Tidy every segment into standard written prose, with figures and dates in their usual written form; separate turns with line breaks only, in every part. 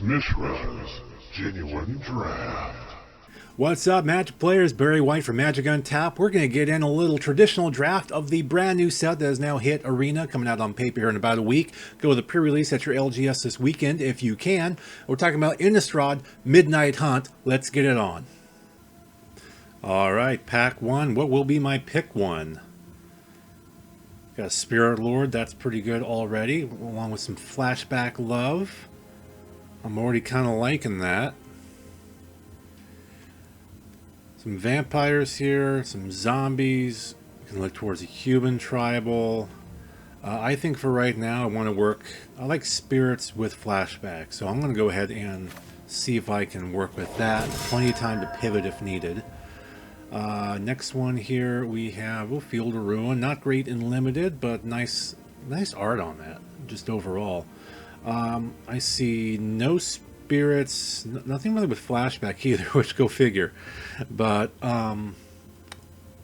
Mishra's Genuine Draft.
What's up, Magic players? Barry White from Magic Untapped. We're going to get in a little traditional draft of the brand new set that has now hit Arena, coming out on paper here in about a week. Go with the pre-release at your LGS this weekend if you can. We're talking about Innistrad Midnight Hunt. Let's get it on. All right, pack one. What will be my pick one? Got a Spirit Lord. That's pretty good already, along with some Flashback Love. I'm already kind of liking that. Some vampires here, some zombies. We can look towards a human tribal. I think for right now I want to work, I like spirits with flashback, so I'm going to go ahead and see if I can work with that. Plenty of time to pivot if needed. Next one here we have Field of Ruin. Not great in limited, but nice art on that, just overall. I see no spirits, nothing really with flashback either, which go figure. But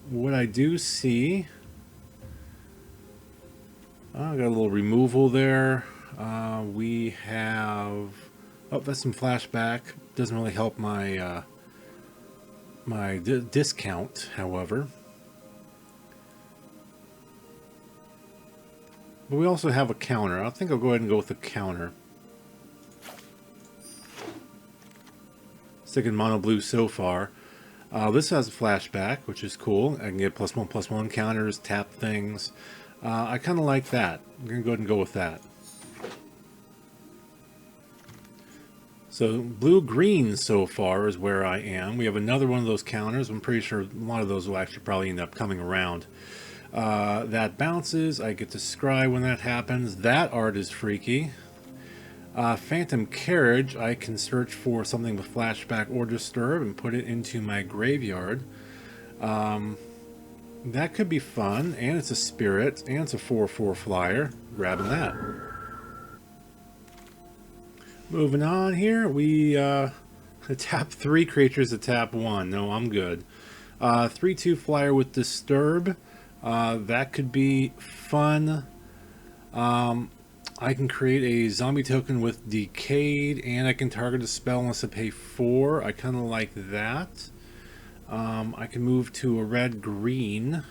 what I do see, I got a little removal there. We have, that's some flashback. Doesn't really help my my discount, however. But we also have a counter. I think I'll go ahead and go with the counter. Sticking mono blue so far. This has a flashback, which is cool. I can get +1/+1 counters, tap things. I kind of like that. I'm going to go ahead and go with that. So blue-green so far is where I am. We have another one of those counters. I'm pretty sure a lot of those will actually probably end up coming around. That bounces. I get to scry when that happens. That art is freaky. Phantom Carriage, I can search for something with flashback or disturb and put it into my graveyard. That could be fun, and it's a spirit, and it's a 4/4 flyer. Grabbing that. Moving on here, we tap 3 creatures to tap 1. No, I'm good. 3/2 flyer with disturb. That could be fun. I can create a zombie token with Decayed, and I can target a spell unless I pay 4. I kind of like that. I can move to a red-green.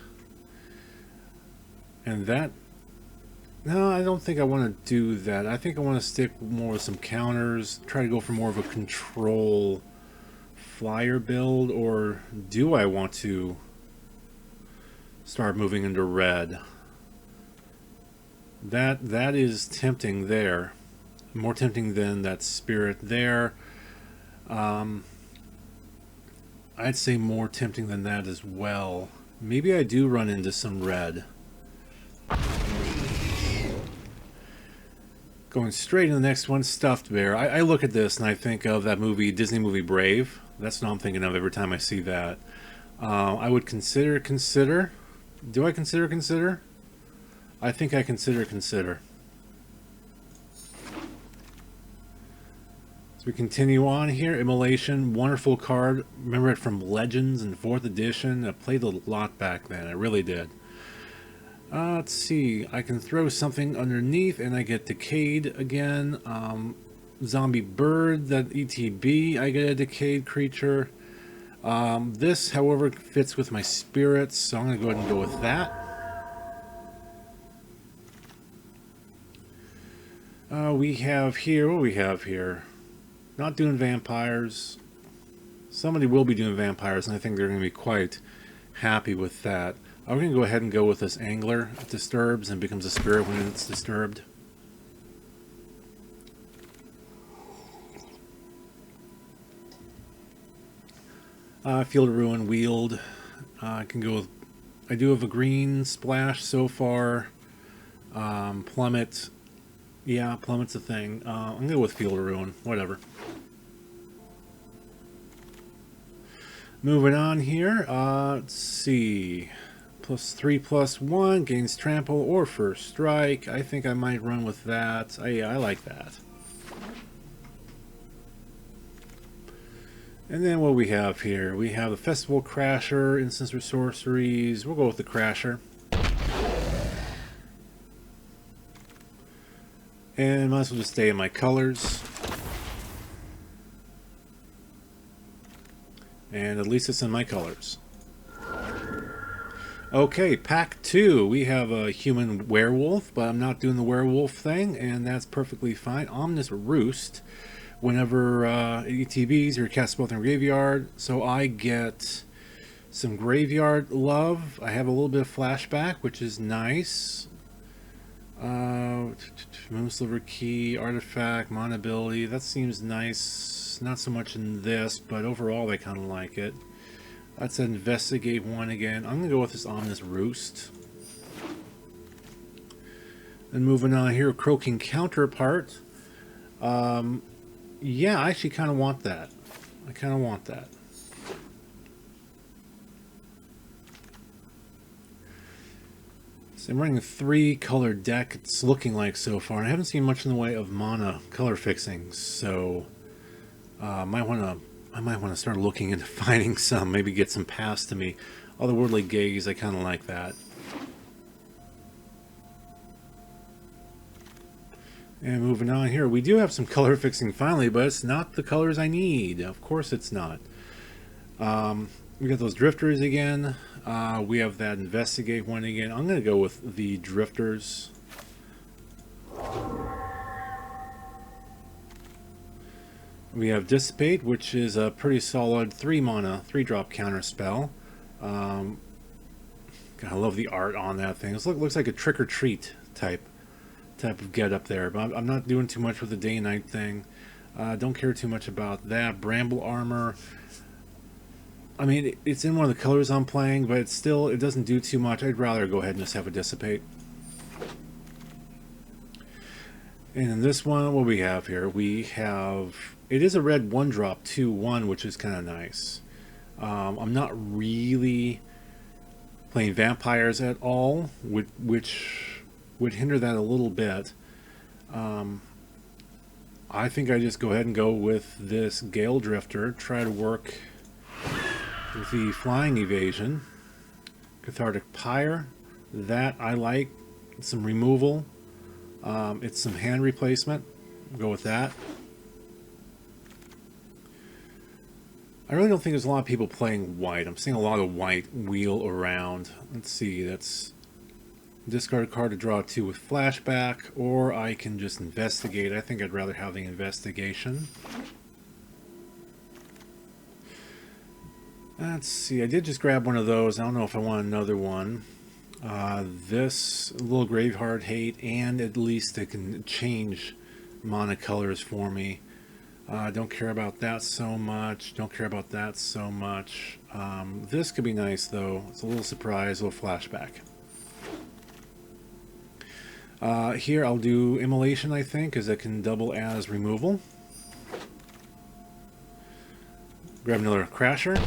And that... No, I don't think I want to do that. I think I want to stick more with some counters. Try to go for more of a control flyer build. Or do I want to start moving into red? That is tempting there. More tempting than that spirit there. I'd say more tempting than that as well. Maybe I do run into some red. Going straight to the next one, Stuffed Bear. I look at this and I think of that movie, Disney movie Brave. That's what I'm thinking of every time I see that. I would consider. Do I consider? I think I consider. So we continue on here. Immolation, wonderful card. Remember it from Legends and 4th edition. I played a lot back then. I really did. Let's see. I can throw something underneath and I get Decayed again. Zombie Bird, that ETB, I get a Decayed creature. This, however, fits with my spirits, so I'm going to go ahead and go with that. We have here, what do we have here? Not doing vampires. Somebody will be doing vampires, and I think they're going to be quite happy with that. I'm going to go ahead and go with this Angler. It disturbs and becomes a spirit when it's disturbed. Field of Ruin, Wield. I can go with... I do have a green splash so far. Plummet. Yeah, Plummet's a thing. I'm going to go with Field of Ruin. Whatever. Moving on here. Let's see. +3/+1 gains trample or first strike. I think I might run with that. I like that. And then what we have here, we have the Festival Crasher, instants or sorceries. We'll go with the Crasher. And might as well just stay in my colors. And at least it's in my colors. Okay, pack 2. We have a human werewolf, but I'm not doing the werewolf thing, and that's perfectly fine. Ominous Roost. Whenever ETBs, you're cast both in graveyard, so I get some graveyard love. I have a little bit of flashback, which is nice. Moonsliver Key, Artifact, Mana ability, that seems nice. Not so much in this, but overall I kind of like it. Let's investigate one again. I'm going to go with this Ominous Roost. And moving on here, Croaking Counterpart. Yeah, I actually kind of want that. I kind of want that. So I'm running a 3-color deck, it's looking like so far. And I haven't seen much in the way of mana color fixings, so I might want to start looking into finding some, maybe get some passed to me. Otherworldly Gaze, I kind of like that. And moving on here, we do have some color fixing finally, but it's not the colors I need. Of course it's not. We got those drifters again. We have that investigate one again. I'm going to go with the drifters. We have dissipate, which is a pretty solid 3-mana, 3-drop counter spell. God, I love the art on that thing. It looks like a trick or treat type of get up there, but I'm not doing too much with the day and night thing. Don't care too much about that. Bramble Armor, I mean, it's in one of the colors I'm playing, but it doesn't do too much. I'd rather go ahead and just have a dissipate. And in this one, what we have here, we have, it is a red 1-drop 2/1, which is kind of nice. I'm not really playing vampires at all, which would hinder that a little bit. I think I just go ahead and go with this Gale Drifter, try to work with the flying evasion. Cathartic Pyre, that I like. Some removal. It's some hand replacement. Go with that. I really don't think there's a lot of people playing white. I'm seeing a lot of white wheel around. Let's see, that's discard a card to draw 2 with flashback, or I can just investigate. I think I'd rather have the investigation. Let's see, I did just grab one of those. I don't know if I want another one. This little Graveheart Hate, and at least it can change mana colors for me. Don't care about that so much. Don't care about that so much. This could be nice though. It's a little surprise, a little flashback. Here I'll do Immolation, I think, because it can double as removal. Grab another Crasher.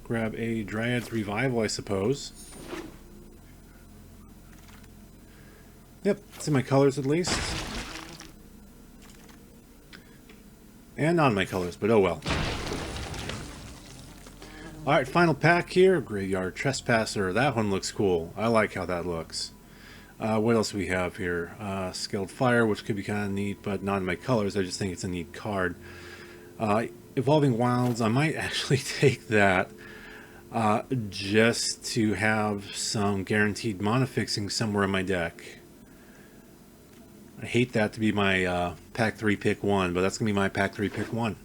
Grab a Dryad's Revival, I suppose. Yep, it's in my colors at least. And not in my colors, but oh well. Alright, final pack here. Graveyard Trespasser. That one looks cool. I like how that looks. What else do we have here? Scaled Fire, which could be kind of neat, but not in my colors. I just think it's a neat card. Evolving Wilds. I might actually take that just to have some guaranteed mana fixing somewhere in my deck. I hate that to be my pack 3 pick 1, but that's going to be my pack 3 pick 1.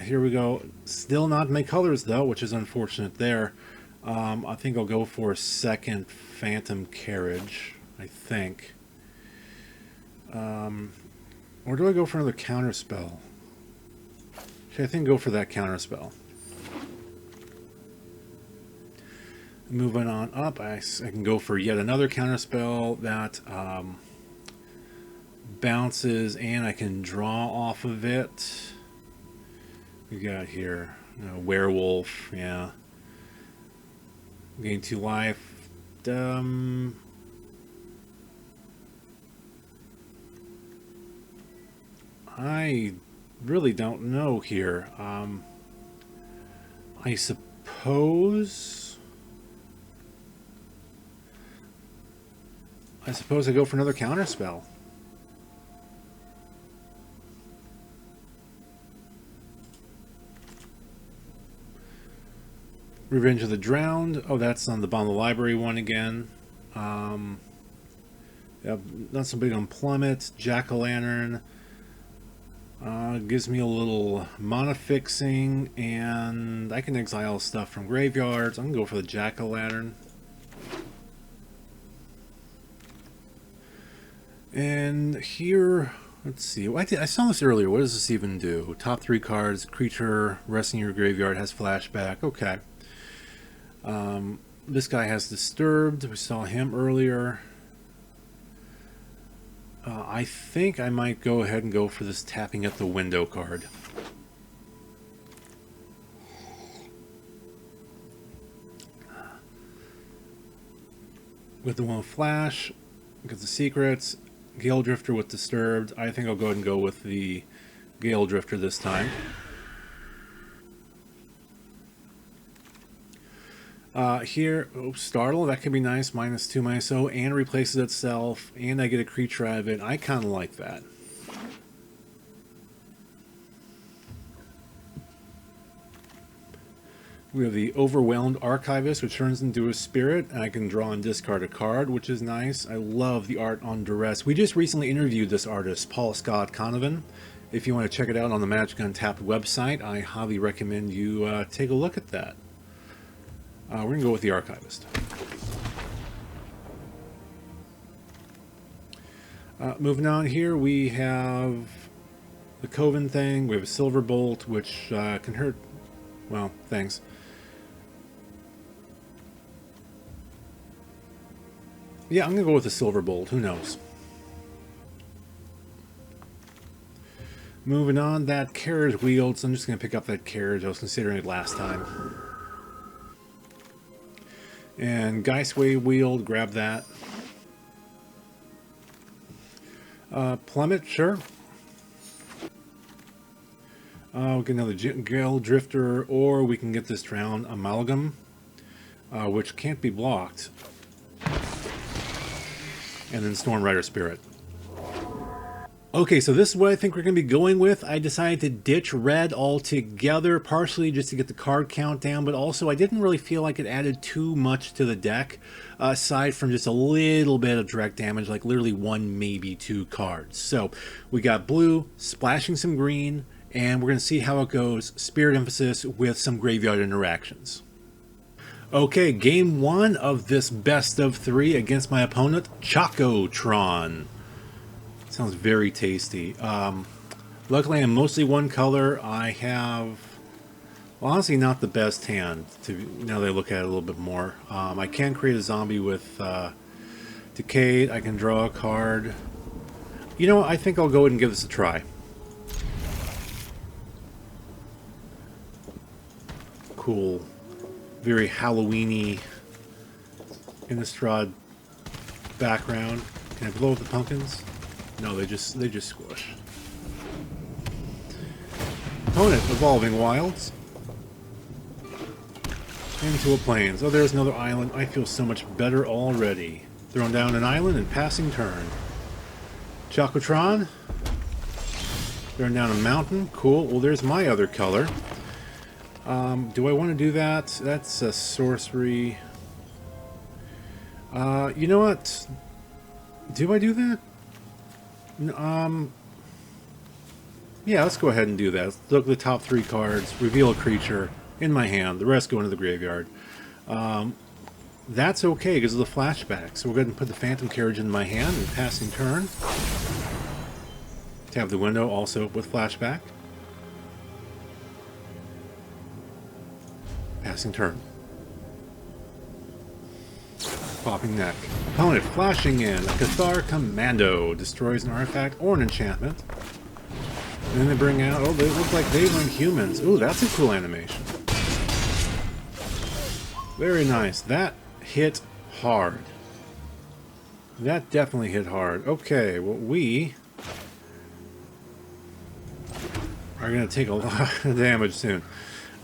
Here we go. Still not in my colors though, which is unfortunate there. I think I'll go for a second Phantom Carriage, I think. Or do I go for another counter spell? Actually, I think go for that counter spell. Moving on up, I can go for yet another counter spell that bounces and I can draw off of it. We got here Werewolf, yeah. Gain 2 life. I really don't know here. I suppose I go for another counter spell. Revenge of the Drowned. Oh, that's on the bottom of the library one again. Yeah, not so big on Plummet. Jack-o'-lantern. Gives me a little mana fixing, and I can exile stuff from graveyards. I'm going to go for the Jack-o'-lantern. And here, let's see. I saw this earlier. What does this even do? Top 3 cards. Creature resting in your graveyard has flashback. Okay. This guy has Disturbed. We saw him earlier. I think I might go ahead and go for this tapping at the window card. With the one flash, get the secrets. Gale Drifter with Disturbed. I think I'll go ahead and go with the Gale Drifter this time. Here, Startle, that could be nice. -2, -0, and replaces itself, and I get a creature out of it. I kind of like that. We have the Overwhelmed Archivist, which turns into a spirit, and I can draw and discard a card, which is nice. I love the art on Duress. We just recently interviewed this artist, Paul Scott Conovan. If you want to check it out on the Magic Untapped website, I highly recommend you take a look at that. We're going to go with the Archivist. Moving on here, we have the Coven thing. We have a Silver Bolt, which can hurt. Well, thanks. Yeah, I'm going to go with the Silver Bolt. Who knows? Moving on, that carriage wheeled, so I'm just going to pick up that carriage. I was considering it last time. And Geistway wheeled, grab that. Plummet, sure. We'll get another Gale Drifter, or we can get this Drown Amalgam, which can't be blocked. And then Storm Rider Spirit. Okay, so this is what I think we're going to be going with. I decided to ditch red altogether, partially just to get the card count down, but also I didn't really feel like it added too much to the deck, aside from just a little bit of direct damage, like literally 1, maybe 2 cards. So we got blue, splashing some green, and we're going to see how it goes. Spirit Emphasis with some graveyard interactions. Okay, game 1 of this best of 3 against my opponent, Chocotron. Sounds very tasty. Luckily, I'm mostly one color. I have, well, honestly, not the best hand, now that I look at it a little bit more. I can create a zombie with Decayed. I can draw a card. You know what? I think I'll go ahead and give this a try. Cool. Very Halloween-y Innistrad background. Can I blow up the pumpkins? No, they just squish. Opponent, Evolving Wilds. Into a Plains. Oh, there's another island. I feel so much better already. Throwing down an island and passing turn. Chocotron. Throwing down a mountain. Cool. Well, there's my other color. Do I want to do that? That's a sorcery. You know what? Do I do that? Yeah, let's go ahead and do that. Let's look at the top 3 cards, reveal a creature in my hand, the rest go into the graveyard. That's okay because of the flashback. So we'll go ahead and put the Phantom Carriage in my hand and passing turn. Tap the window also with flashback. Passing turn. Popping neck. Opponent flashing in. A Cathar Commando. Destroys an artifact or an enchantment. And then they bring out... Oh, they look like they run humans. Ooh, that's a cool animation. Very nice. That hit hard. That definitely hit hard. Okay, well, we are going to take a lot of damage soon.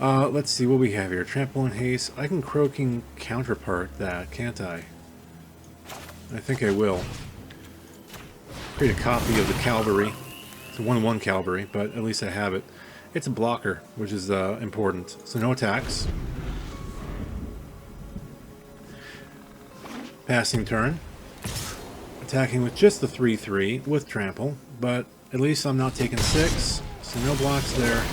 Let's see what we have here. Trample and Haste. I can Croaking Counterpart that, can't I? I think I will. Create a copy of the Cavalry. It's a 1/1 Cavalry, but at least I have it. It's a blocker, which is important. So no attacks. Passing turn. Attacking with just the 3/3 with trample, but at least I'm not taking 6, so no blocks there.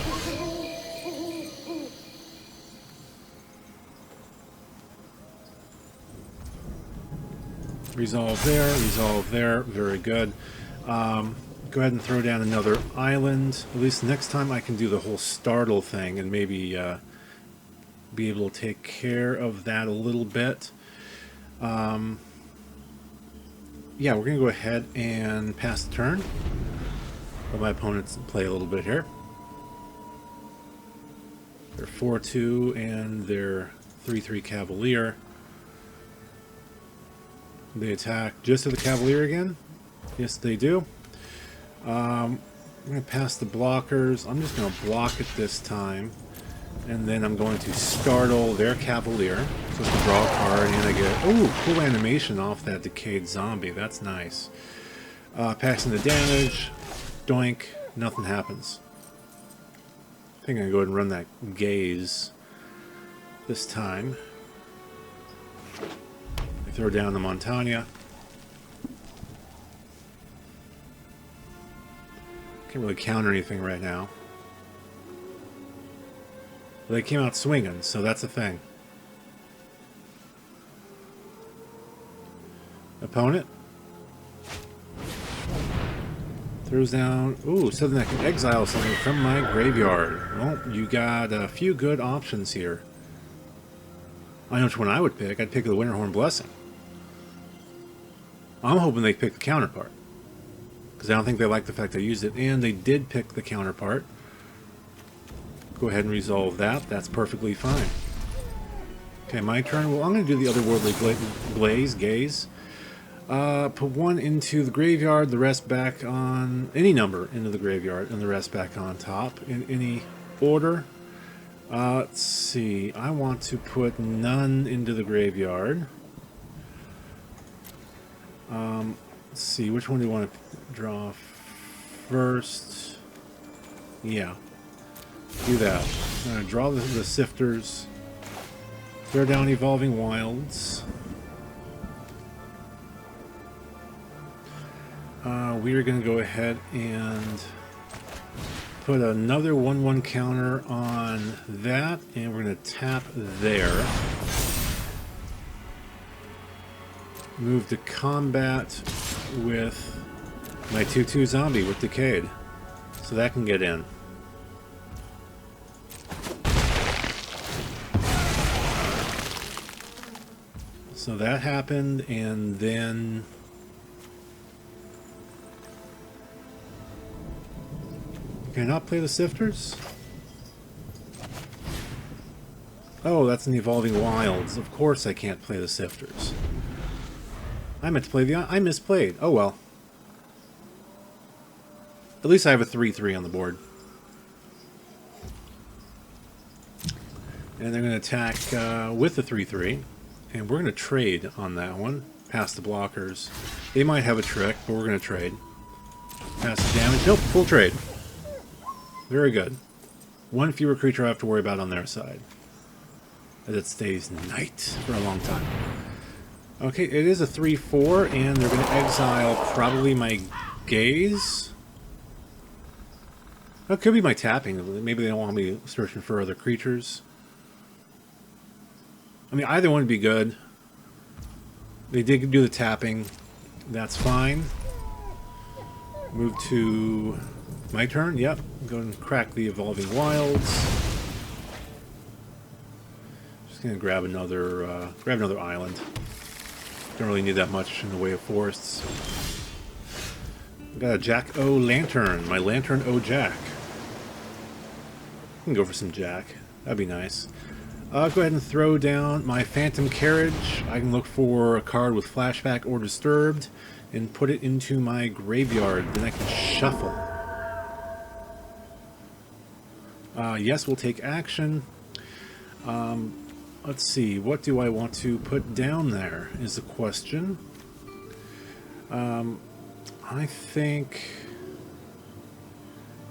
Resolve there, very good. Go ahead and throw down another island. At least next time I can do the whole startle thing and maybe be able to take care of that a little bit. Yeah, we're going to go ahead and pass the turn. Let my opponents play a little bit here. They're 4-2 and they're 3-3 Cavalier. They attack just at the Cavalier again. Yes, they do. I'm going to pass the blockers. I'm just going to block it this time. And then I'm going to startle their Cavalier. So to draw a card and I get, oh, cool animation off that decayed zombie. That's nice. Passing the damage. Doink. Nothing happens. I think I'm going to go ahead and run that gaze this time. I throw down the Montagna. Can't really counter anything right now. They came out swinging, so that's a thing. Opponent. Throws down... Ooh, something that can exile something from my graveyard. Well, you got a few good options here. I know which one I would pick. I'd pick the Winterhorn Blessing. I'm hoping they pick the counterpart. Because I don't think they like the fact I used it. And they did pick the counterpart. Go ahead and resolve that. That's perfectly fine. Okay, my turn. Well, I'm going to do the Otherworldly Gaze. Put one into the graveyard, the rest back on... Any number into the graveyard, and the rest back on top in any order. Let's see. I want to put none into the graveyard. Let's see. Which one do you want to draw first? Yeah. Do that. I'm going to draw the Sifters. Throw down Evolving Wilds. We are going to go ahead and put another 1/1 counter on that, and we're going to tap there. Move to combat with my 2/2 zombie with Decayed. So that can get in. So that happened, and then... Can I not play the Sifters? Oh, that's an Evolving Wilds. Of course I can't play the Sifters. I meant to play the... I misplayed. Oh well. At least I have a 3/3 on the board. And they're going to attack with the 3/3. And we're going to trade on that one. Pass the blockers. They might have a trick, but we're going to trade. Pass the damage. Nope, full trade. Very good. One fewer creature I have to worry about on their side. As it stays night for a long time. Okay, it is a 3/4, and they're going to exile probably my Gaze. That could be my tapping. Maybe they don't want me searching for other creatures. I mean, either one would be good. They did do the tapping. That's fine. Move to my turn. Yep. Go and crack the Evolving Wilds. Just gonna grab another island. Don't really need that much in the way of forests. Got a Jack-O Lantern. My Lantern-O Jack. I can go for some Jack. That'd be nice. Go ahead and throw down my Phantom Carriage. I can look for a card with Flashback or Disturbed and put it into my graveyard. Then I can shuffle. Yes, we'll take action. Let's see. What do I want to put down there is the question. I think...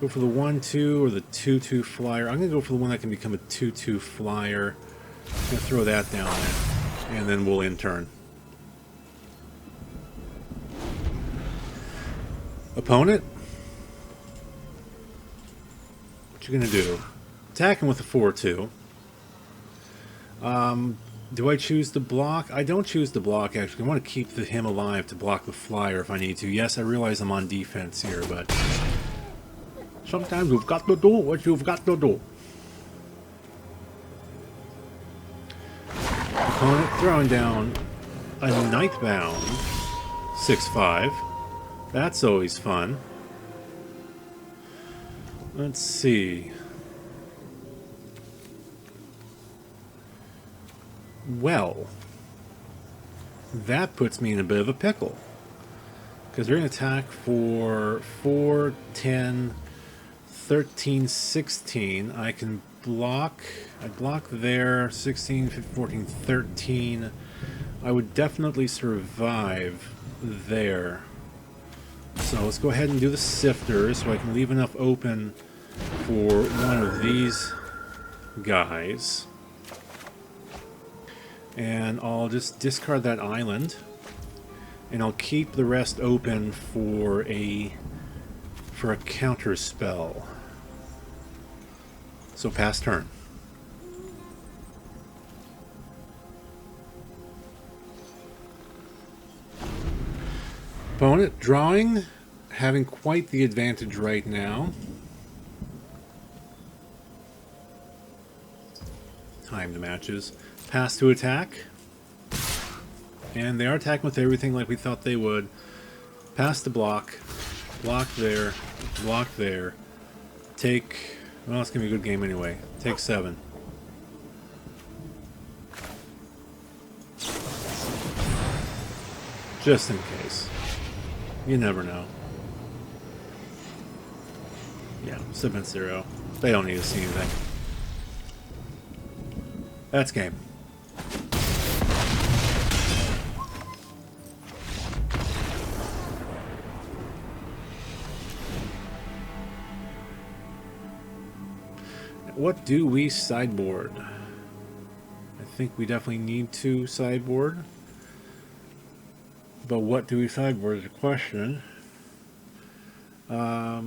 Go for the 1/2 or the 2/2 flyer. I'm going to go for the one that can become a 2/2 flyer. I'm going to throw that down there. And then we'll end turn. Opponent, what you gonna do? Attacking with a 4-2. Do I choose to block? I don't choose to block, actually. I want to keep him alive to block the flyer if I need to. Yes, I realize I'm on defense here, but sometimes you've got to do what you've got to do. Opponent throwing down a Nightbound 6/5. That's always fun. Let's see. Well, that puts me in a bit of a pickle. Because they're going to attack for 4, 10, 13, 16. I can block. I block there. 16, 15, 14, 13. I would definitely survive there. So let's go ahead and do the sifter so I can leave enough open for one of these guys. And I'll just discard that island, and I'll keep the rest open for a counter spell. So pass turn. Opponent drawing, having quite the advantage right now. Time the matches. Pass to attack. And they are attacking with everything like we thought they would. Pass to block. Block there. Block there. Take... Well, it's going to be a good game anyway. Take 7. Just in case. You never know. Yeah, submit 0. They don't need to see anything. That's game. What do we sideboard? I think we definitely need to sideboard. But what do we sideboard is a question. I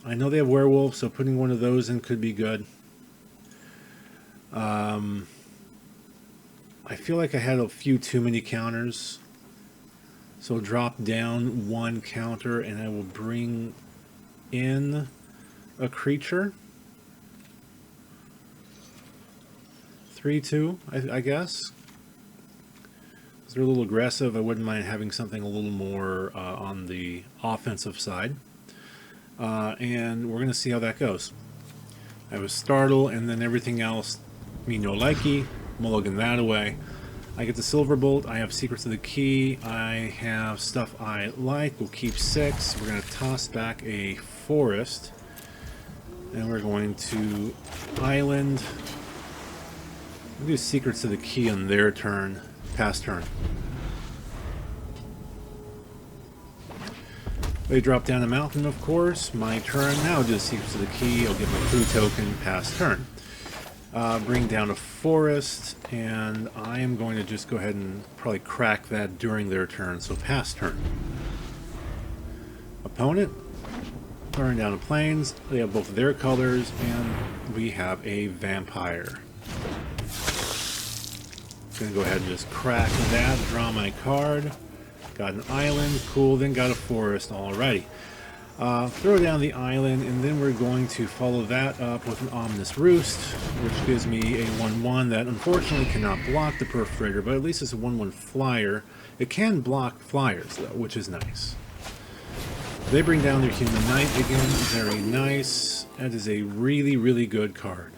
know they have werewolves, so putting one of those in could be good. I feel like I had a few too many counters. So drop down 1 counter and I will bring in a creature. 3/2, I guess. They're a little aggressive. I wouldn't mind having something a little more on the offensive side. And we're going to see how that goes. I have a Startle, and then everything else, me no likey, mulligan that away. I get the Silver Bolt, I have Secrets of the Key, I have stuff I like, we'll keep 6. We're going to toss back a Forest, and we're going to Island. We'll do Secrets of the Key on their turn, pass turn. They drop down a mountain, of course. My turn. Now I'll do the Secrets of the Key. I'll get my food token, pass turn. Bring down a forest, and I am going to just go ahead and probably crack that during their turn, so pass turn. Opponent, throwing down the plains. They have both of their colors, and we have a vampire. Gonna go ahead and just crack that, draw my card. Got an island, cool, then got a forest, alrighty. Throw down the island, and then we're going to follow that up with an Ominous Roost, which gives me a 1/1 that unfortunately cannot block the Perforator, but at least it's a 1/1 flyer. It can block flyers, though, which is nice. They bring down their Human Knight again, very nice. That is a really, really good card.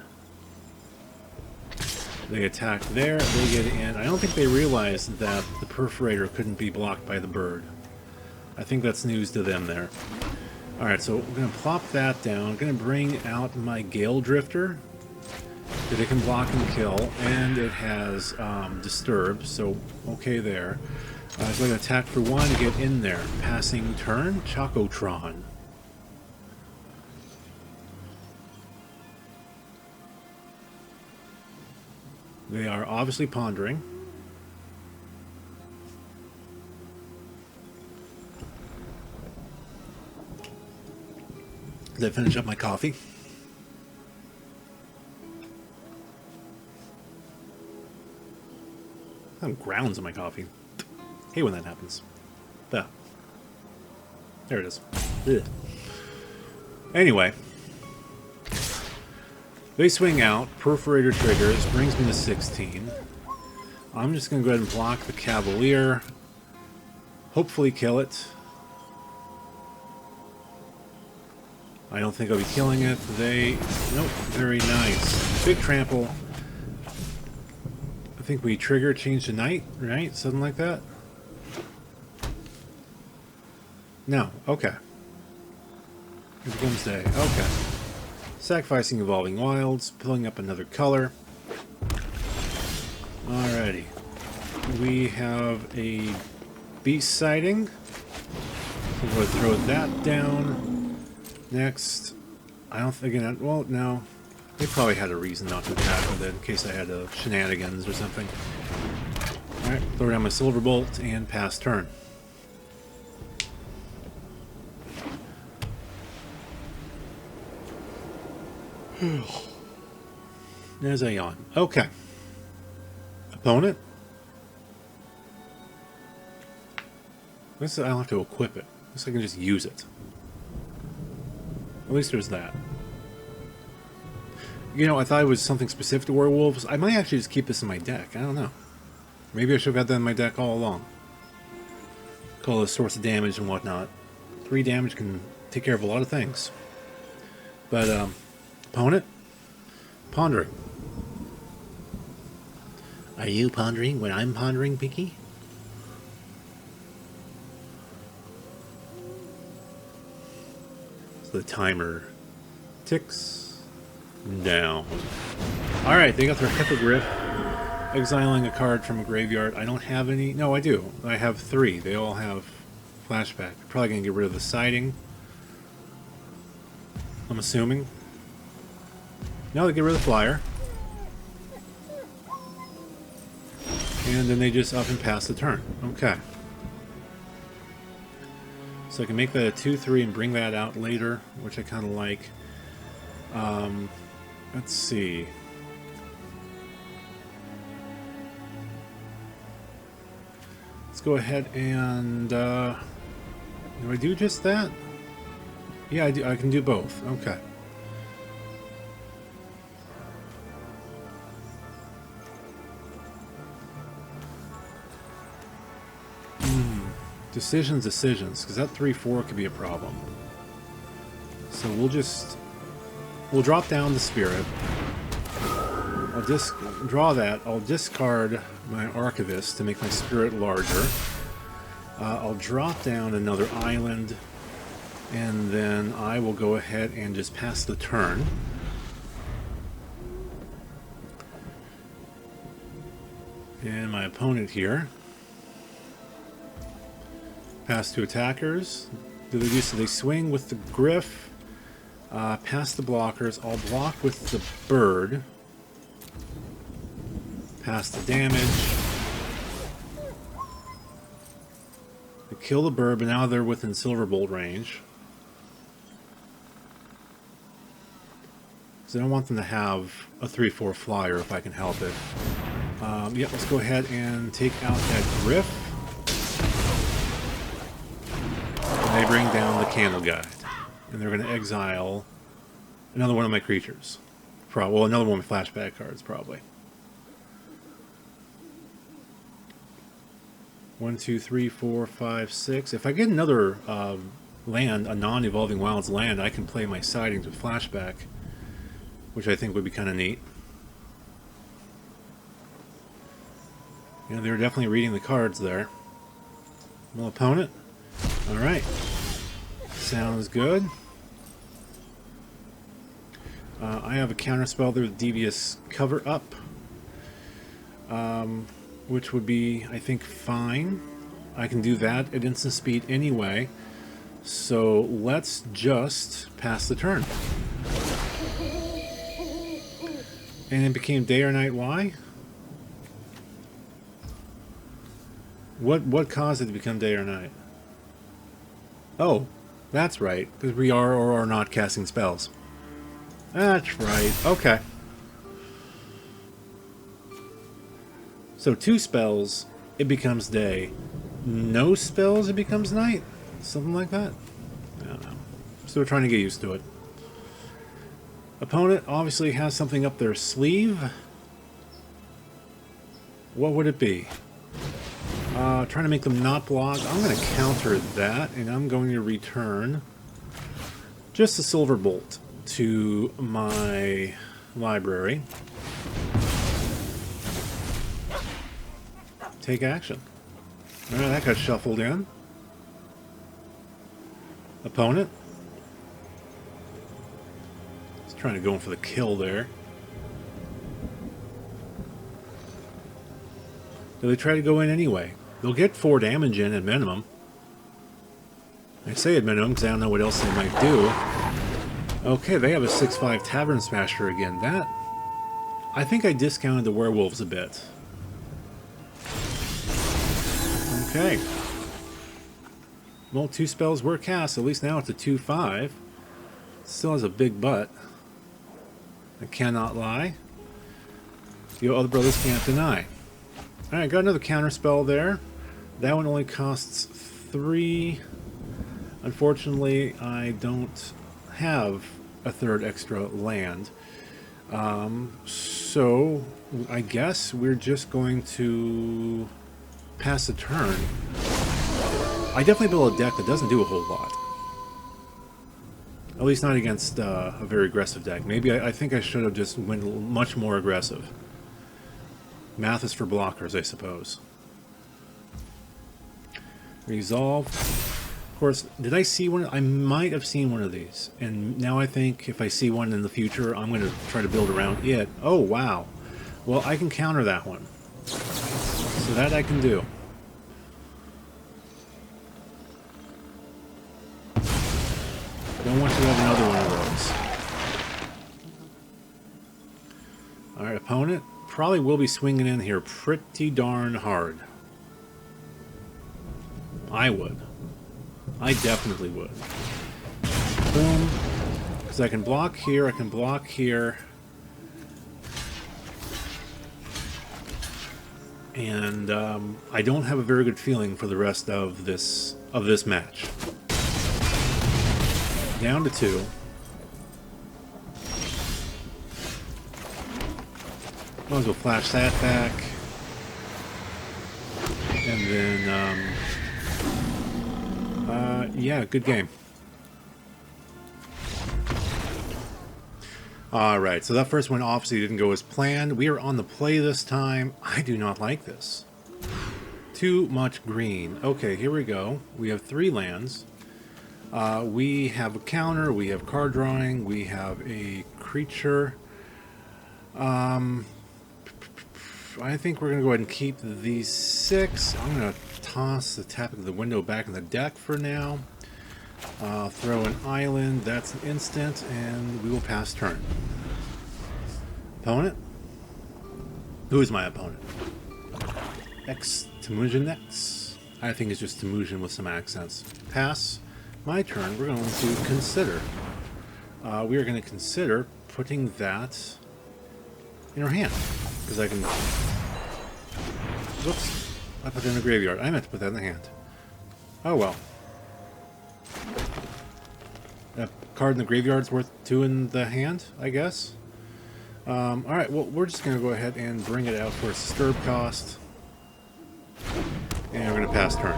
They attack there, they get in. I don't think they realized that the Perforator couldn't be blocked by the bird. I think that's news to them there. Alright, so we're going to plop that down. I'm going to bring out my Gale Drifter, that it can block and kill, and it has Disturb, so okay there. So I'm going to attack for 1 to get in there. Passing turn, Chocotron. They are obviously pondering. Did I finish up my coffee? I have grounds in my coffee. Hate when that happens. There it is. Ugh. Anyway. They swing out. Perforator triggers. Brings me to 16. I'm just going to go ahead and block the Cavalier. Hopefully kill it. I don't think I'll be killing it. Nope, very nice. Big trample. I think we trigger change to night, right? Something like that? No, okay. It becomes day, okay. Sacrificing Evolving Wilds, pulling up another color. Alrighty. We have a beast sighting. So we'll throw that down. Next, I don't think, again, well, no. They probably had a reason not to attack with it in case I had shenanigans or something. Alright, throw down my Silver Bolt and pass turn. There's a yawn. Okay. Opponent. I guess I don't have to equip it. I guess I can just use it. At least there's that. You know, I thought it was something specific to werewolves. I might actually just keep this in my deck. I don't know. Maybe I should have had that in my deck all along. Call it a source of damage and whatnot. 3 damage can take care of a lot of things. But, opponent? Pondering. Are you pondering when I'm pondering, Pinky? So the timer ticks down. Alright, they got their Hippogriff. Exiling a card from a graveyard. I don't have any. No, I do. I have 3. They all have flashback. Probably going to get rid of the siding. I'm assuming. No, they get rid of the flyer. And then they just up and pass the turn. Okay. So I can make that a 2-3 and bring that out later, which I kind of like. Let's see. Let's go ahead and... do I do just that? Yeah, I do. I can do both. Okay. Decisions, because that 3-4 could be a problem. So we'll drop down the Spirit. I'll draw that. I'll discard my Archivist to make my Spirit larger. I'll drop down another island, and then I will go ahead and just pass the turn. And my opponent here. Pass to attackers. Do they do so? They swing with the Griff. Pass the blockers. I'll block with the bird. Pass the damage. They kill the bird, but now they're within Silverbolt range. Because I don't want them to have a 3-4 flyer if I can help it. Yep, let's go ahead and take out that Griff. They bring down the Candle Guide, and they're going to exile another one of my creatures. Well, another one of my flashback cards, probably. 1, 2, 3, 4, 5, 6. If I get another land, a non-evolving wilds land, I can play my sightings with flashback, which I think would be kind of neat. You know, they're definitely reading the cards there. Well, opponent. Alright. Sounds good. I have a counterspell there with Devious Cover Up. Which would be, I think, fine. I can do that at instant speed anyway. So let's just pass the turn. And it became day or night. Why? What caused it to become day or night? Oh, That's right, because we are or are not casting spells. That's right. Okay. So 2 spells, it becomes day. No spells, it becomes night. Something like that. I don't know. Still trying to get used to it. Opponent obviously has something up their sleeve. What would it be? Trying to make them not block. I'm going to counter that, and I'm going to return just a silver bolt to my library. Take action. Alright, that got shuffled in. Opponent. He's trying to go in for the kill there. Do they try to go in anyway? They'll get 4 damage in at minimum. I say at minimum because I don't know what else they might do. Okay, they have a 6/5 Tavern Smasher again. That... I think I discounted the werewolves a bit. Okay. Well, 2 spells were cast. At least now it's a 2/5. Still has a big butt. I cannot lie. The other brothers can't deny. Alright, got another counter spell there. That one only costs 3. Unfortunately, I don't have a 3rd extra land. So, I guess we're just going to pass the turn. I definitely build a deck that doesn't do a whole lot. At least not against a very aggressive deck. Maybe I think I should have just went much more aggressive. Math is for blockers, I suppose. Resolve. Of course, did I see one? I might have seen one of these. And now I think if I see one in the future, I'm going to try to build around it. Oh, wow. Well, I can counter that one. So that I can do. Don't want you to have another one of those. Alright, opponent. Probably will be swinging in here pretty darn hard. I would. I definitely would. Boom. Because I can block here, I can block here. And I don't have a very good feeling for the rest of this match. Down to 2. Might as well flash that back. And then, yeah, good game. Alright, so that first one obviously didn't go as planned. We are on the play this time. I do not like this. Too much green. Okay, here we go. We have 3 lands. We have a counter, we have card drawing, we have a creature. I think we're going to go ahead and keep these 6. I'm going to toss the tap of the window back in the deck for now. Throw an island, that's an instant, and we will pass turn. Opponent? Who is my opponent? Temujin X. I think it's just Temujin with some accents. Pass. My turn, we're going to consider. We are going to consider putting that in our hand. Because I can... Whoops. I put it in the graveyard. I meant to put that in the hand. Oh well. That card in the graveyard's worth 2 in the hand, I guess. Alright, well, we're just going to go ahead and bring it out for a disturb cost. And we're going to pass turn.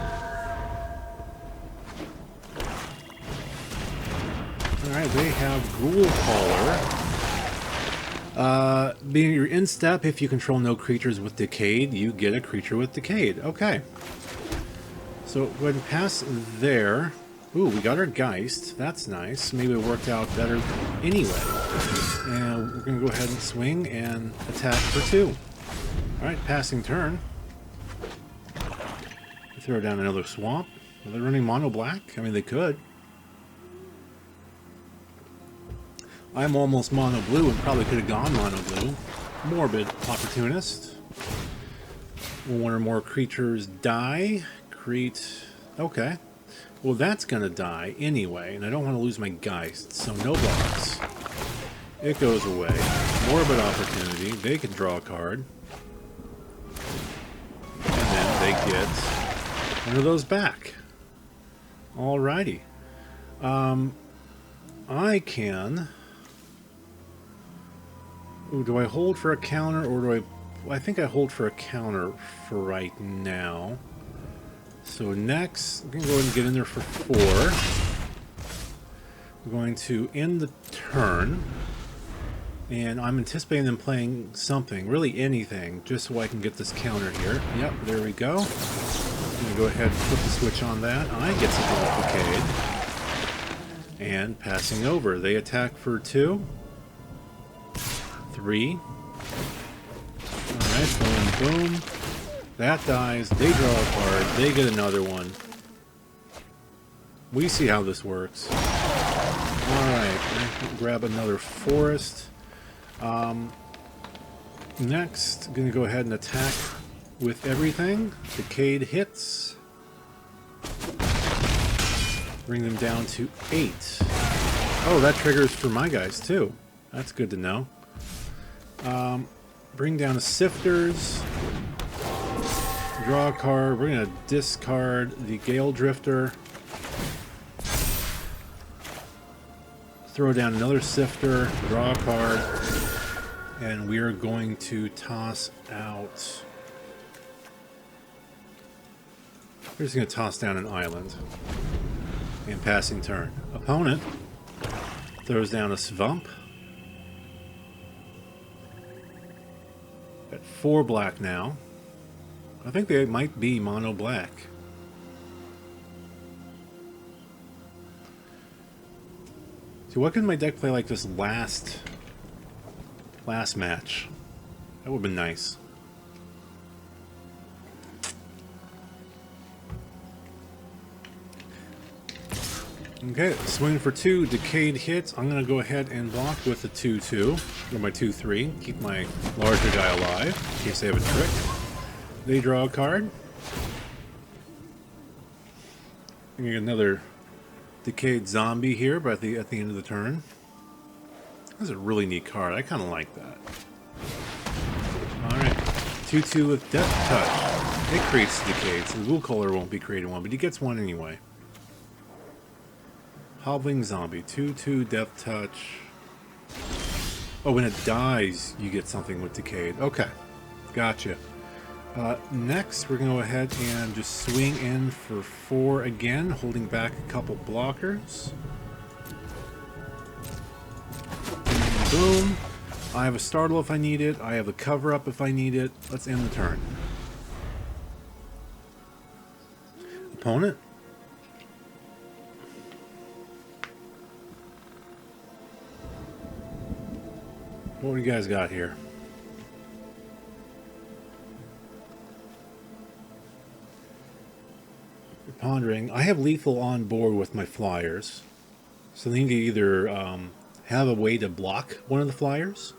Alright, they have Ghoul Caller. Being your in-step, if you control no creatures with Decayed, you get a creature with Decayed. Okay. So, go ahead and pass there. Ooh, we got our Geist. That's nice. Maybe it worked out better anyway. And we're going to go ahead and swing and attack for 2. Alright, passing turn. Throw down another swamp. Are they running mono black? I mean, they could. I'm almost mono blue and probably could have gone mono blue. Morbid opportunist. Will one or more creatures die? Create. Okay. Well, that's going to die anyway, and I don't want to lose my Geist, so no blocks. It goes away. Morbid Opportunity. They can draw a card. And then they get one of those back. Alrighty. I can... Ooh, do I hold for a counter, or do I... I think I hold for a counter for right now. So next, I'm going to go ahead and get in there for 4. We're going to end the turn. And I'm anticipating them playing something, really anything, just so I can get this counter here. Yep, there we go. I'm going to go ahead and flip the switch on that. I get something with Decade. And passing over. They attack for 2. 3. Alright, boom, boom. That dies. They draw a card. They get another one. We see how this works. Alright, grab another forest. Next, I'm going to go ahead and attack with everything. Decade hits. Bring them down to 8. Oh, that triggers for my guys too. That's good to know. Bring down a Sifters. Draw a card. We're going to discard the Gale Drifter. Throw down another Sifter. Draw a card. And we are going to toss out... We're just going to toss down an island. And passing turn. Opponent throws down a Svump. At 4 black now. I think they might be mono black. So what can my deck play like this last match? That would have been nice. Okay, swing for 2, Decade hits. I'm going to go ahead and block with the 2-2, or my 2-3. Keep my larger guy alive, in case they have a trick. They draw a card. I get another Decayed Zombie here, but at the end of the turn. That's a really neat card. I kind of like that. Alright, 2-2 with Death Touch. It creates Decayed, so the Wool Color won't be creating one, but he gets one anyway. Hobbling Zombie, 2-2 Death Touch. Oh, when it dies, you get something with Decayed. Okay, gotcha. Next, we're going to go ahead and just swing in for 4 again, holding back a couple blockers. And boom. I have a startle if I need it. I have a cover-up if I need it. Let's end the turn. Opponent. What do you guys got here? Pondering. I have lethal on board with my flyers, so they need to either have a way to block one of the flyers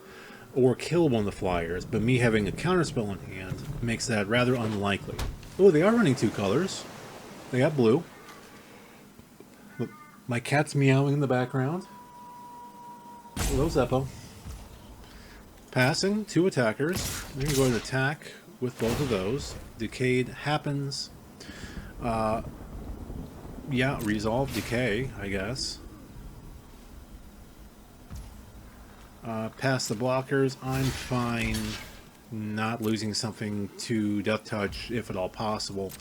or kill one of the flyers, but me having a counterspell in hand makes that rather unlikely. Oh, they are running 2 colors. They got blue. My cat's meowing in the background. Hello, Zeppo. Passing, 2 attackers. We're going to go ahead and attack with both of those. Decayed happens. Yeah, resolve decay, I guess. Past the blockers, I'm fine not losing something to Death Touch, if at all possible.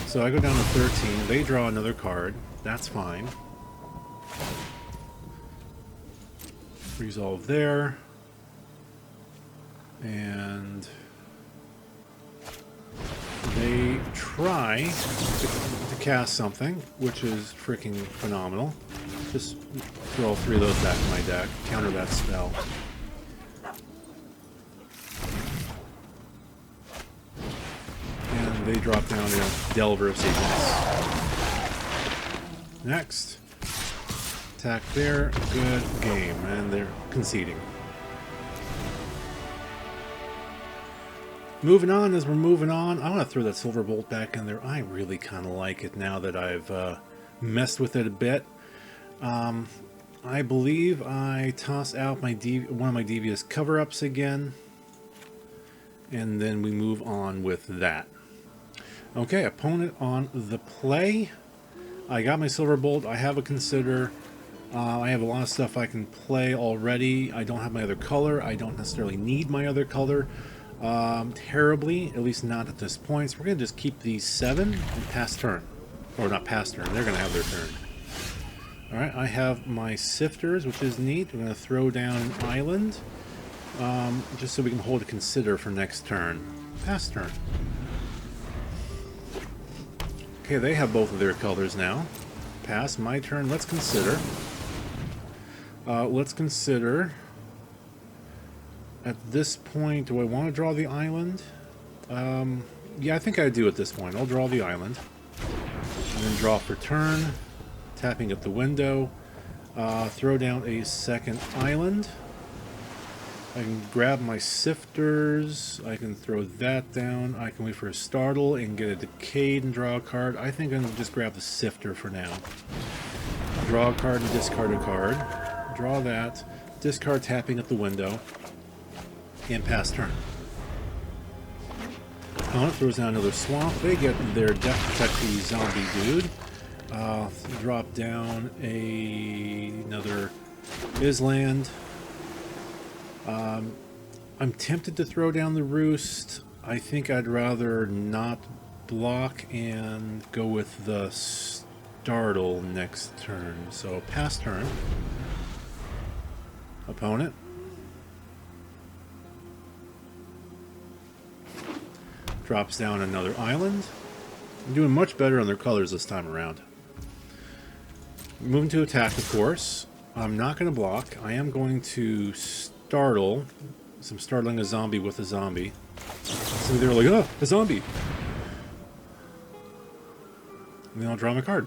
So I go down to 13, they draw another card, that's fine. Resolve there. And... they try to cast something, which is freaking phenomenal. Just throw all 3 of those back in my deck, counter that spell. And they drop down a Delver of Sequence. Next. Attack there, good game, and they're conceding. Moving on, as we're moving on, I want to throw that silver bolt back in there. I really kind of like it now that I've messed with it a bit. I believe I toss out my one of my devious cover-ups again, and then we move on with that. Okay, opponent on the play. I got my silver bolt. I have a consider. I have a lot of stuff I can play already. I don't have my other color. I don't necessarily need my other color terribly, at least not at this point. So we're going to just keep these 7 and pass turn. Or not pass turn, they're going to have their turn. Alright, I have my sifters, which is neat. I'm going to throw down an island, just so we can hold a consider for next turn. Pass turn. Okay, they have both of their colors now. Pass, my turn, let's consider. Let's consider... At this point, do I want to draw the island? Yeah, I think I do at this point. I'll draw the island. And then draw for turn. Tapping at the window. Throw down a second island. I can grab my sifters. I can throw that down. I can wait for a startle and get a decayed and draw a card. I think I'm going to just grab the sifter for now. Draw a card and discard a card. Draw that. Discard tapping at the window. And pass turn. Opponent throws down another swamp. They get their Death Protecting zombie dude. Drop down another Island. I'm tempted to throw down the Roost. I think I'd rather not block and go with the Startle next turn. So pass turn. Opponent. Drops down another island. I'm doing much better on their colors this time around. Moving to attack, of course. I'm not going to block. I am going to startle. So I'm startling a zombie with a zombie. So they're like, oh, a zombie! And then I'll draw my card.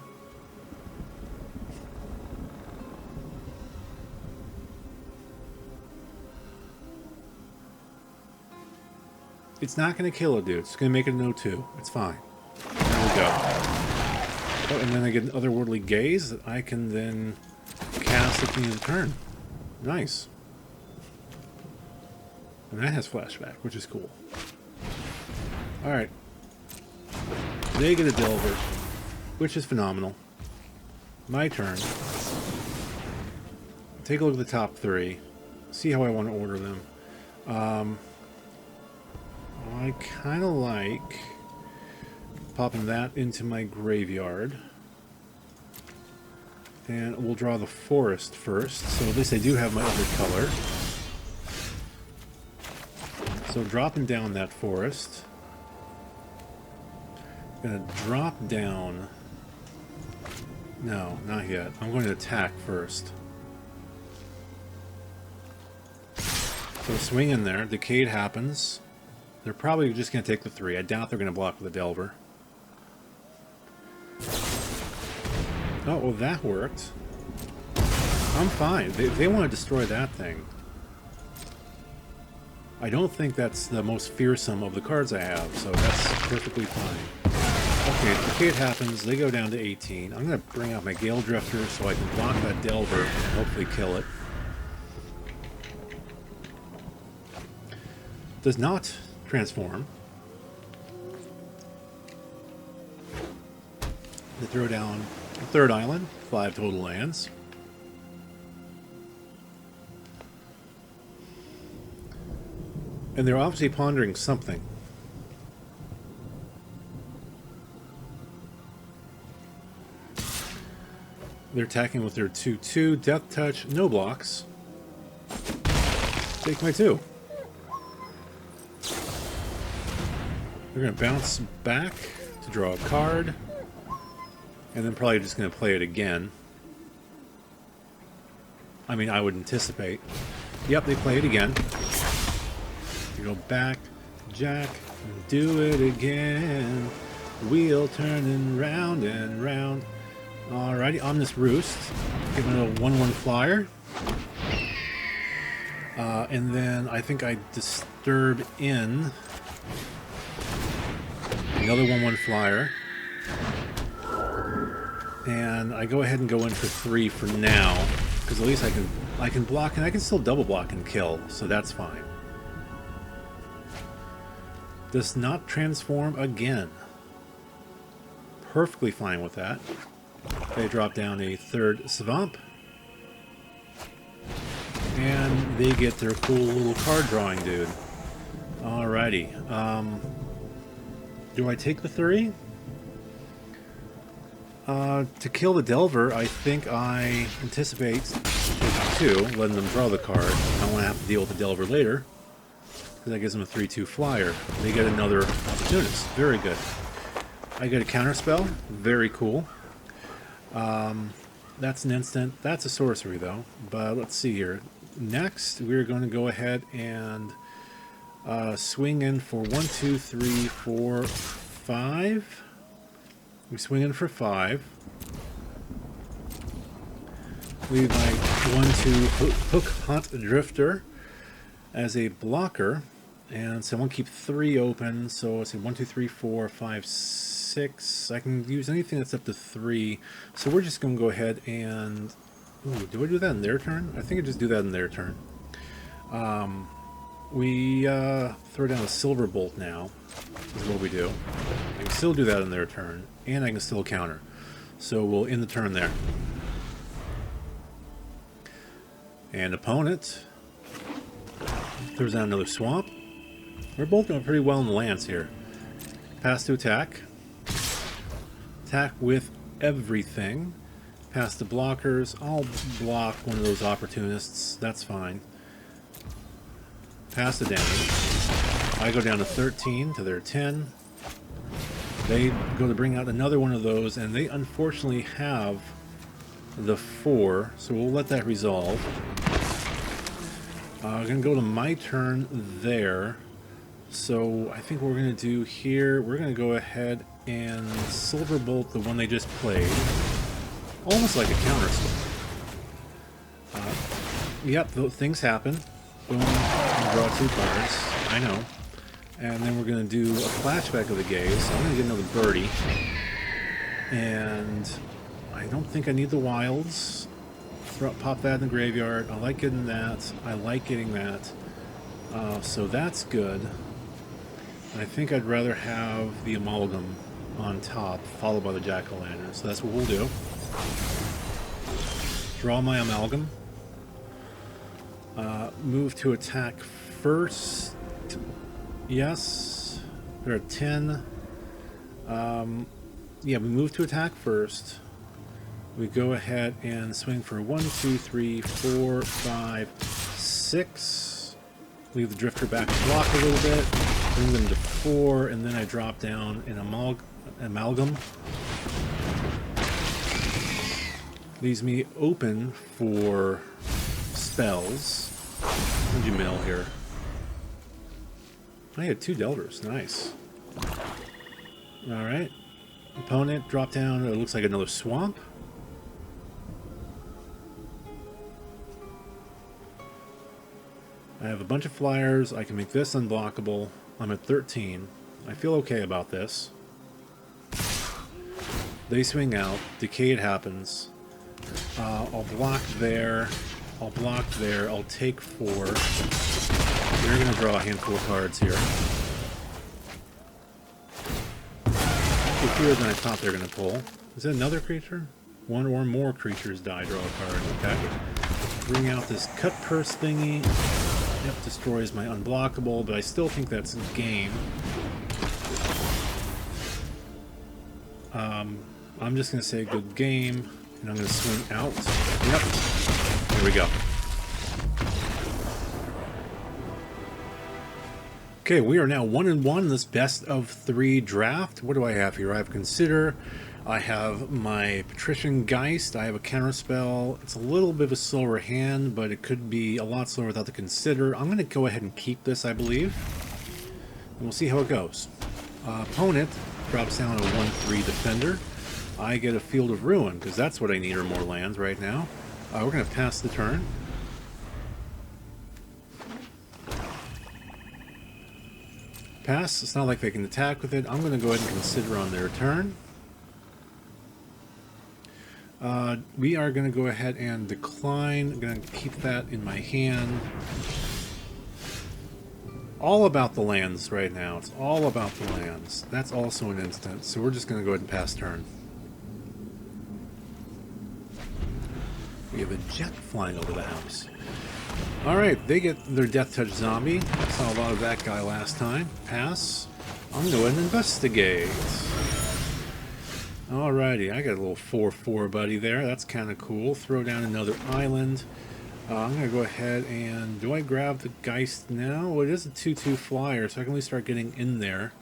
It's not going to kill it, dude. It's going to make it an 0-2. It's fine. There we go. Oh, and then I get an Otherworldly Gaze that I can then cast at the end of the turn. Nice. And that has flashback, which is cool. Alright. They get a Delver, which is phenomenal. My turn. Take a look at the top 3. See how I want to order them. I kind of like popping that into my graveyard. And we'll draw the forest first. So at least I do have my other color. So dropping down that forest. I'm going to drop down... No, not yet. I'm going to attack first. So swing in there. Decayed happens. They're probably just going to take the 3. I doubt they're going to block with a Delver. Oh, well, that worked. I'm fine. They want to destroy that thing. I don't think that's the most fearsome of the cards I have, so that's perfectly fine. Okay, Decayed happens. They go down to 18. I'm going to bring out my Gale Drifter so I can block that Delver and hopefully kill it. Does not transform. They throw down a 3rd island, 5 total lands. And they're obviously pondering something. They're attacking with their 2/2, Death Touch, no blocks. Take my 2. They're going to bounce back to draw a card. And then probably just going to play it again. I mean, I would anticipate. Yep, they play it again. You go back, Jack, and do it again. Wheel turning round and round. Alrighty, on this Roost. Giving it a 1/1 flyer. And then I think I disturb in Another 1/1 flyer. And I go ahead and go in for 3 for now, because at least I can block, and I can still double block and kill, so that's fine. Does not transform again. Perfectly fine with that. They drop down a 3rd Svamp. And they get their cool little card drawing dude. Alrighty. Do I take the 3? To kill the Delver, I think I anticipate taking 2, letting them draw the card. I don't want to have to deal with the Delver later, because that gives them a 3/2 flyer. They get another opportunist. Very good. I get a counterspell. Very cool. That's an instant. That's a sorcery, though. But let's see here. Next, we're going to go ahead and swing in for 1, 2, 3, 4, 5. We swing in for 5. We like 1, 2 hook hunt drifter as a blocker, and so I want to keep 3 open. So let's see, 1, 2, 3, 4, 5, 6. I can use anything that's up to 3. So we're just going to go ahead and. Ooh, do I do that in their turn? I think I just do that in their turn. We throw down a Silver Bolt now, is what we do. I can still do that in their turn, and I can still counter. So we'll end the turn there. And opponent throws down another Swamp. We're both doing pretty well in the lands here. Pass to attack. Attack with everything. Pass the blockers. I'll block one of those opportunists. That's fine. Pass the damage. I go down to 13 to their 10. They go to bring out another one of those, and they unfortunately have the 4, so we'll let that resolve. I'm going to go to my turn there. So I think what we're going to do here, we're going to go ahead and Silver Bolt the one they just played. Almost like a counter spell. Yep, things happen. Boom, draw 2 cards. I know. And then we're going to do a flashback of the gaze. So I'm going to get another birdie. And I don't think I need the wilds. Pop that in the graveyard. I like getting that. I like getting that. So that's good. And I think I'd rather have the Amalgam on top, followed by the Jack-o'-lantern. So that's what we'll do. Draw my Amalgam. Move to attack first. Yes. They're at 10. Yeah, we move to attack first. We go ahead and swing for 1, 2, 3, 4, 5, 6. Leave the Drifter back to block a little bit. Bring them to 4, and then I drop down an Amalgam. Leaves me open for spells. What'd you mill here? I had 2 Delvers. Nice. Alright. Opponent, drop down. It looks like another Swamp. I have a bunch of flyers. I can make this unblockable. I'm at 13. I feel okay about this. They swing out. Decade happens. I'll block there. I'll block there. I'll take 4. They're going to draw a handful of cards here. Fewer than I thought they were going to pull. Is that another creature? 1 or more creatures die, draw a card. Okay. Bring out this cut purse thingy. Yep, destroys my unblockable, but I still think that's game. I'm just going to say good game, and I'm going to swing out. Yep. There we go. Okay, we are now 1-1 in this best of 3 draft. What do I have here? I have Consider. I have my Patrician Geist. I have a counterspell. It's a little bit of a slower hand, but it could be a lot slower without the Consider. I'm going to go ahead and keep this, I believe. And we'll see how it goes. Opponent drops down a 1/3 Defender. I get a Field of Ruin, because that's what I need, or more lands right now. We're going to pass the turn. Pass. It's not like they can attack with it. I'm going to go ahead and consider on their turn. We are going to go ahead and decline. I'm going to keep that in my hand. All about the lands right now. It's all about the lands. That's also an instant, so we're just going to go ahead and pass turn. We have a jet flying over the house. Alright, they get their Death Touch zombie. Saw a lot of that guy last time. Pass. I'm going to go ahead and investigate. Alrighty, I got a little 4/4 buddy there. That's kind of cool. Throw down another island. I'm going to go ahead and... Do I grab the Geist now? Well, it is a 2/2 flyer, so I can at least start getting in there.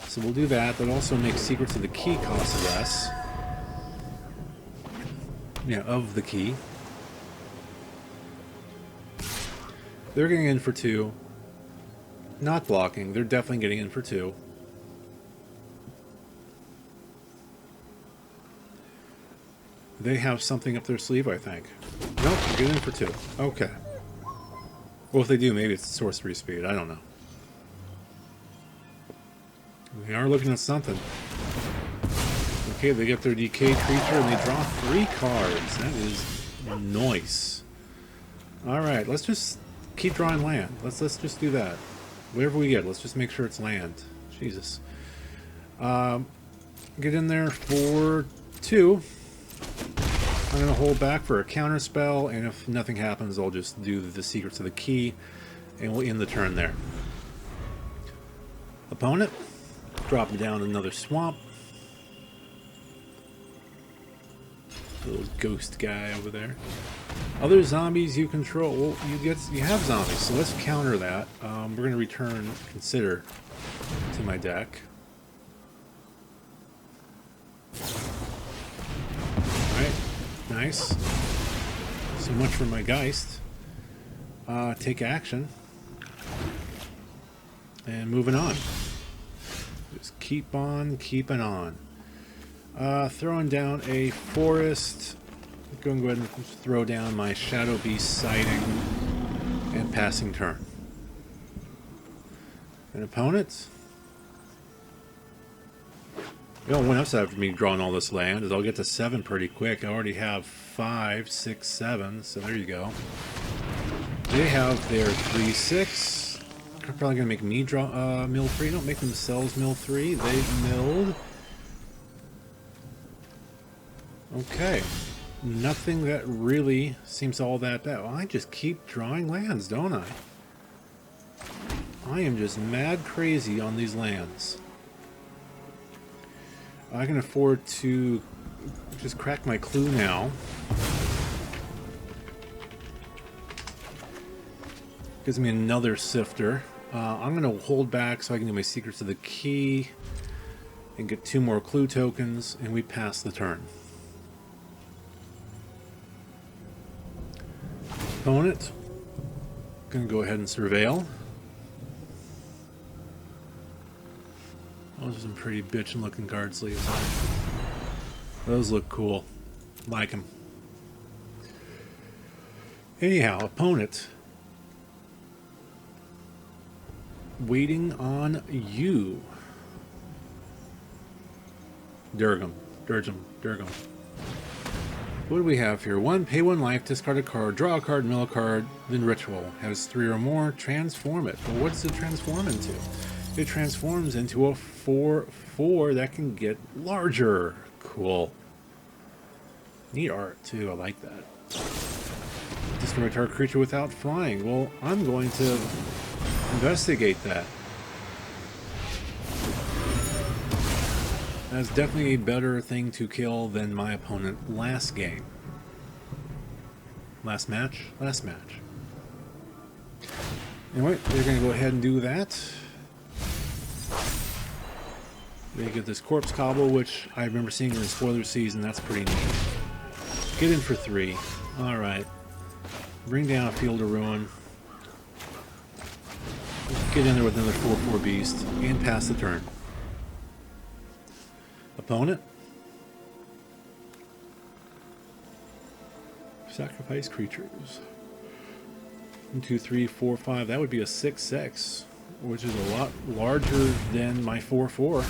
So we'll do that. That also makes Secrets of the Key cost less. Yeah, of the key. They're getting in for 2. Not blocking. They're definitely getting in for 2. They have something up their sleeve, I think. Nope, get in for 2. Okay. Well, if they do, maybe it's sorcery speed. I don't know. We are looking at something. Okay, they get their decayed creature and they draw 3 cards. That is nice. Alright, let's just keep drawing land. Let's just do that. Whatever we get, let's just make sure it's land. Jesus. Get in there for 2. I'm going to hold back for a counter spell, and if nothing happens, I'll just do the Secrets of the Key, and we'll end the turn there. Opponent, drop down another swamp. Little ghost guy over there. Other zombies you control. Well, you have zombies, so let's counter that. We're going to return Consider to my deck. Alright, nice. So much for my Geist. Take action. And moving on. Just keep on keeping on. Throwing down a forest. Going to go ahead and throw down my Shadow Beast sighting and passing turn. An opponent. The only one upside for me drawing all this land is I'll get to 7 pretty quick. I already have 5, 6, 7, so there you go. They have their 3/6. They're probably going to make me draw mill 3. Don't make themselves mill 3. They've milled. Okay. Nothing that really seems all that bad. Well, I just keep drawing lands, don't I? I am just mad crazy on these lands. I can afford to just crack my clue now. Gives me another sifter. I'm going to hold back so I can do my Secrets of the Key and get 2 more clue tokens, and we pass the turn. Opponent, gonna go ahead and surveil. Those are some pretty bitchin' looking card sleeves. Those look cool. Like them. Anyhow, opponent, waiting on you. Durgam. What do we have here? 1, pay 1 life, discard a card, draw a card, mill a card, then ritual. Has 3 or more, transform it. But what does it transform into? It transforms into a 4/4 that can get larger. Cool. Neat art, too. I like that. Discard a target creature without flying. Well, I'm going to investigate that. That's definitely a better thing to kill than my opponent last game. Last match? Last match. Anyway, they're going to go ahead and do that. They get this Corpse Cobble, which I remember seeing in the spoiler season. That's pretty neat. Get in for 3. Alright. Bring down a Field of Ruin. Get in there with another 4/4 beast. And pass the turn. Opponent. Sacrifice creatures. 1, 2, 3, 4, 5. That would be a 6/6. which is a lot larger than my 4/4.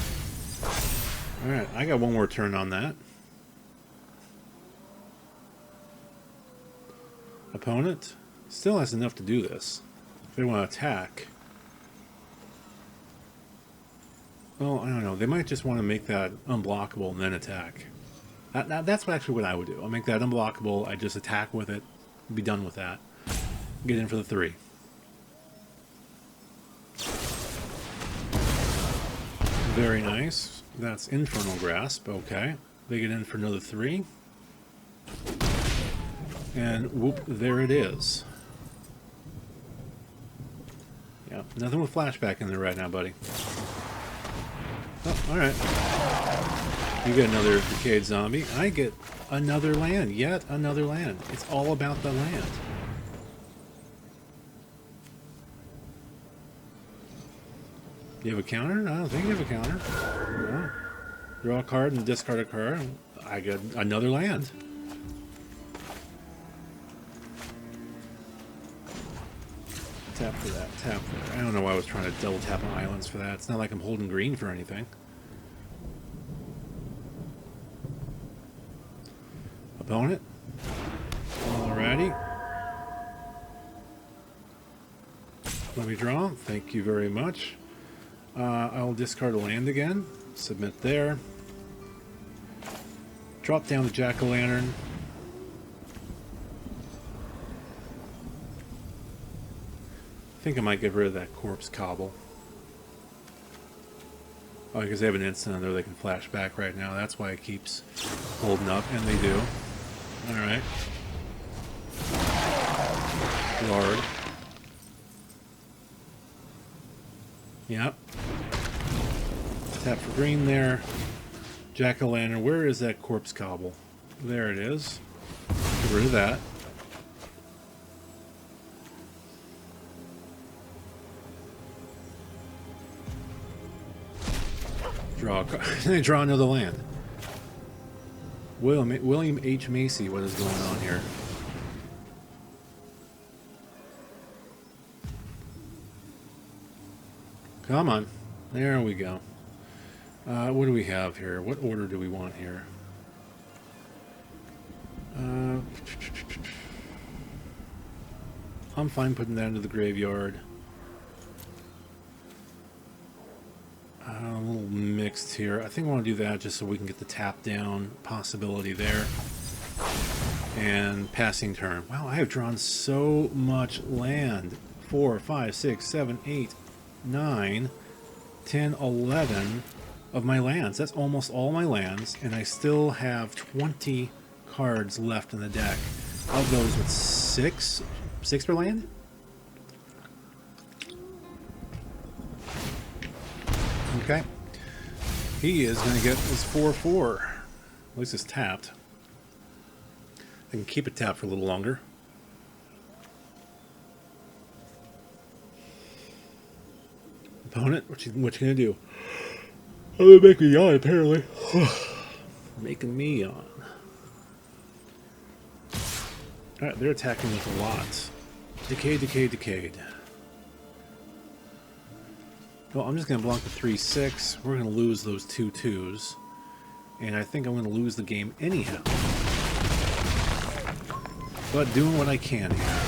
Alright, I got one more turn on that. Opponent still has enough to do this. If they want to attack. Well, I don't know. They might just want to make that unblockable and then attack. That's actually what I would do. I'll make that unblockable. I just attack with it. Be done with that. Get in for the 3. Very nice. That's Infernal Grasp. Okay. They get in for another 3. And whoop, there it is. Yeah, nothing with flashback in there right now, buddy. Oh, alright. You get another Decayed Zombie. I get another land. Yet another land. It's all about the land. You have a counter? I don't think you have a counter. No. Draw a card and discard a card. I get another land. Tap for that, tap for that. I don't know why I was trying to double tap on islands for that. It's not like I'm holding green for anything. Opponent. Alrighty. Let me draw. Thank you very much. I'll discard a land again. Submit there. Drop down the Jack-o'-lantern. I think I might get rid of that Corpse Cobble. Oh, because they have an instant on there they can flash back right now. That's why it keeps holding up, and they do. Alright. Lord. Yep. Tap for green there. Jack-o'-lantern. Where is that Corpse Cobble? There it is. Get rid of that. Draw a card. They draw another land. William H. Macy, what is going on here? Come on. There we go. What do we have here? What order do we want here? I'm fine putting that into the graveyard. A little mixed here. I think I want to do that just so we can get the tap down possibility there. And passing turn. Wow, I have drawn so much land. 4, 5, 6, 7, 8, 9, 10, 11 of my lands. That's almost all my lands, and I still have 20 cards left in the deck. Of those with 6 per land? Okay. He is going to get his 4/4. At least it's tapped. I can keep it tapped for a little longer. Opponent, what you gonna do? Oh, they're making me yawn, apparently. Making me yawn. Alright, they're attacking with a lot. Decayed, decayed, decayed. Well, I'm just going to block the 3/6. We're going to lose those 2/2s. And I think I'm going to lose the game anyhow. But doing what I can here.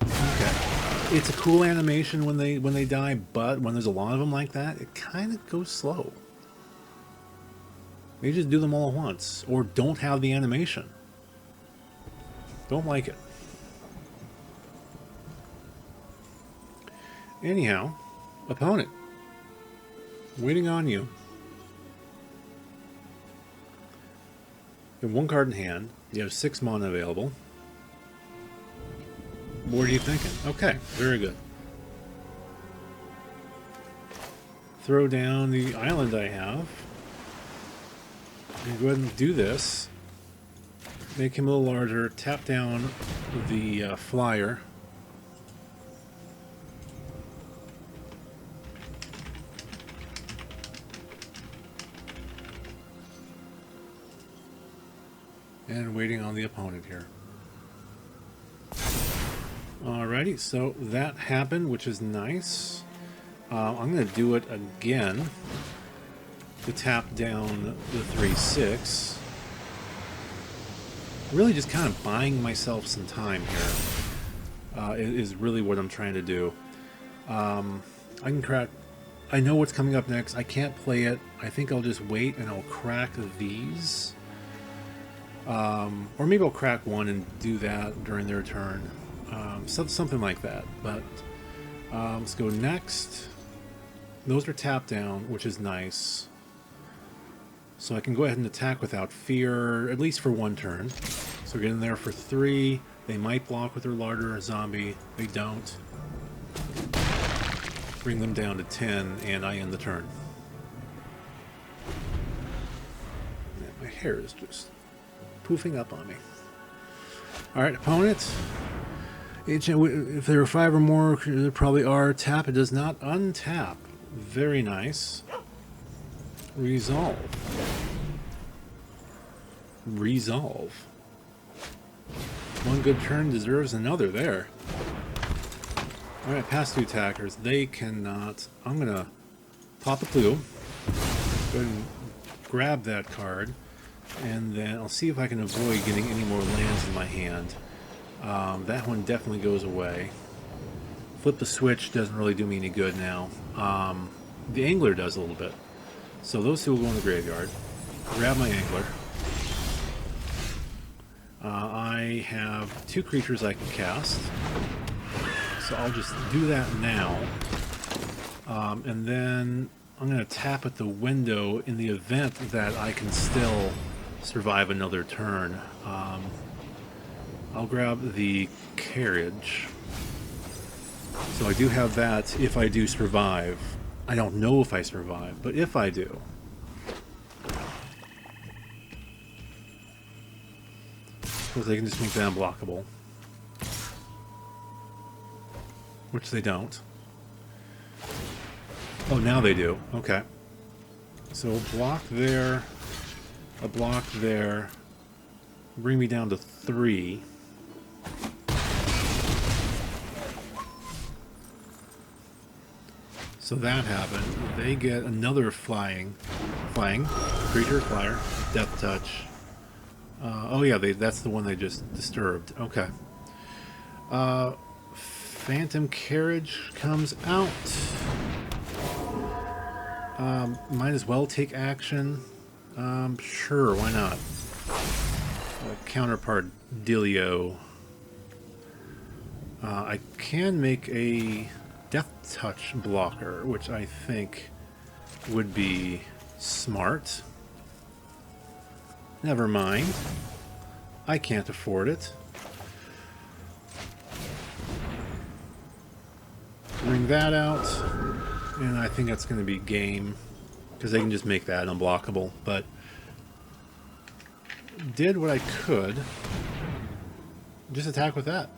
Okay. It's a cool animation when they die, but when there's a lot of them like that, it kind of goes slow. Maybe just do them all at once. Or don't have the animation. Don't like it. Anyhow, opponent. Waiting on you. You have 1 card in hand. You have 6 mana available. What are you thinking? Okay, very good. Throw down the island I have. And go ahead and do this. Make him a little larger. Tap down the flyer. And waiting on the opponent here. Alrighty, so that happened, which is nice. I'm going to do it again to tap down the 3/6. Really just kind of buying myself some time here is really what I'm trying to do. I can crack... I know what's coming up next. I can't play it. I think I'll just wait and I'll crack these. Or maybe I'll crack one and do that during their turn. Something like that. But let's go next. Those are tapped down, which is nice. So I can go ahead and attack without fear, at least for one turn. So get in there for 3. They might block with their larger zombie. They don't. Bring them down to 10, and I end the turn. Yeah, my hair is just poofing up on me. Alright, opponent. If there are 5 or more, there probably are. Tap, it does not untap. Very nice. Resolve. Resolve. One good turn deserves another there. Alright, past 2 attackers. They cannot... I'm going to pop a clue. Go ahead and grab that card. And then I'll see if I can avoid getting any more lands in my hand. That one definitely goes away. Flip the switch doesn't really do me any good now. The angler does a little bit. So those 2 will go in the graveyard. Grab my angler. I have 2 creatures I can cast. So I'll just do that now. And then I'm going to tap at the window in the event that I can still survive another turn. I'll grab the carriage. So I do have that if I do survive. I don't know if I survive, but if I do. Suppose they can just make that unblockable. Which they don't. Oh, now they do. Okay. So block there. A block there. Bring me down to 3. So that happened. They get another flying creature, flyer, death touch. Oh yeah, that's the one they just disturbed. Okay. Phantom Carriage comes out. Might as well take action. Sure, why not? Counterpart Dealio. I can make a Death Touch blocker, which I think would be smart. Never mind. I can't afford it. Bring that out, and I think that's going to be game, because they can just make that unblockable, but did what I could. Just attack with that.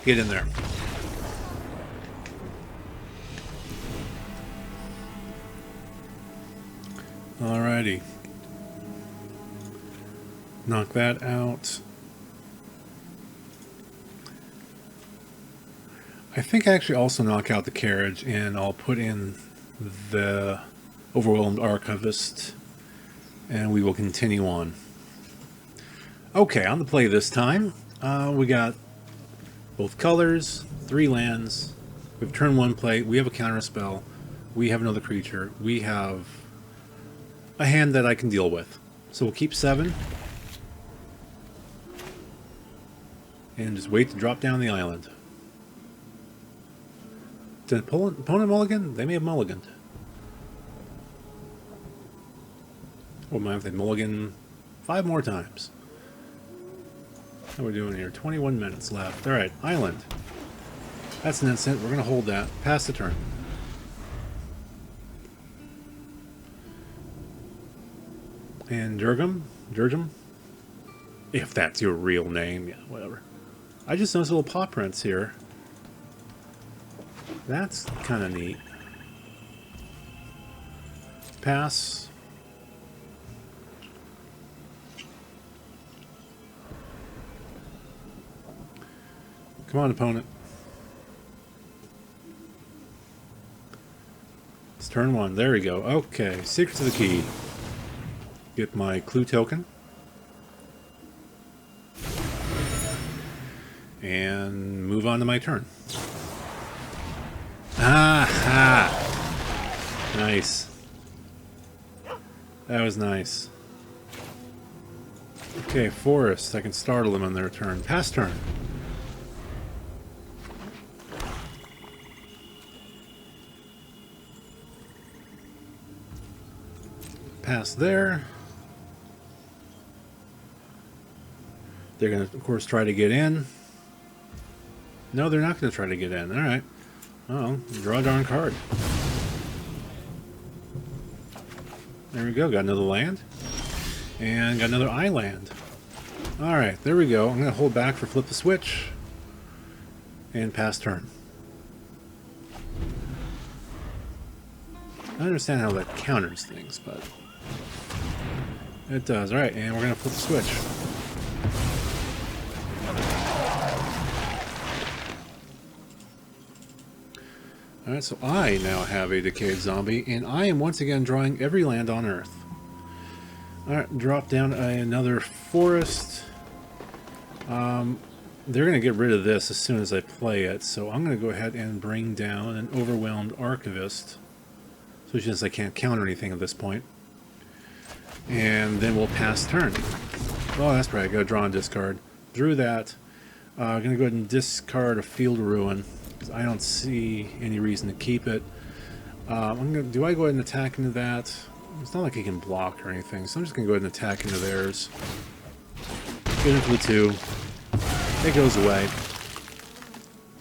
Get in there. Alrighty. Knock that out. I think I actually also knock out the carriage, and I'll put in the Overwhelmed Archivist, and we will continue on. Okay, on the play this time, we got both colors, 3 lands, we have turn 1 play, we have a counter spell, we have another creature, we have a hand that I can deal with. So we'll keep 7, and just wait to drop down the island. Did opponent mulligan? They may have mulliganed. Or might have they mulligan 5 more times. How are we doing here? 21 minutes left. Alright, island. That's an instant. We're going to hold that. Pass the turn. And Jurgum? If that's your real name. Yeah, whatever. I just noticed little paw prints here. That's kind of neat. Pass. Come on, opponent. It's turn 1. There we go. Okay, secret to the key. Get my clue token. And move on to my turn. Ah-ha! Nice. That was nice. Okay, forest. I can startle them on their turn. Pass turn. Pass there. They're going to, of course, try to get in. No, they're not going to try to get in. Alright. Oh, draw a darn card. There we go. Got another land. And got another island. Alright, there we go. I'm going to hold back for flip the switch. And pass turn. I understand how that counters things, but it does. Alright, and we're going to flip the switch. Alright, so I now have a Decayed Zombie, and I am once again drawing every land on Earth. Alright, drop down another forest. They're going to get rid of this as soon as I play it, so I'm going to go ahead and bring down an Overwhelmed Archivist, especially since I can't counter anything at this point. And then we'll pass turn. Oh, that's right, I got to draw and discard. Drew that. I'm going to go ahead and discard a Field Ruin. I don't see any reason to keep it. Do I go ahead and attack into that? It's not like he can block or anything, so I'm just going to go ahead and attack into theirs. Get into the 2. It goes away.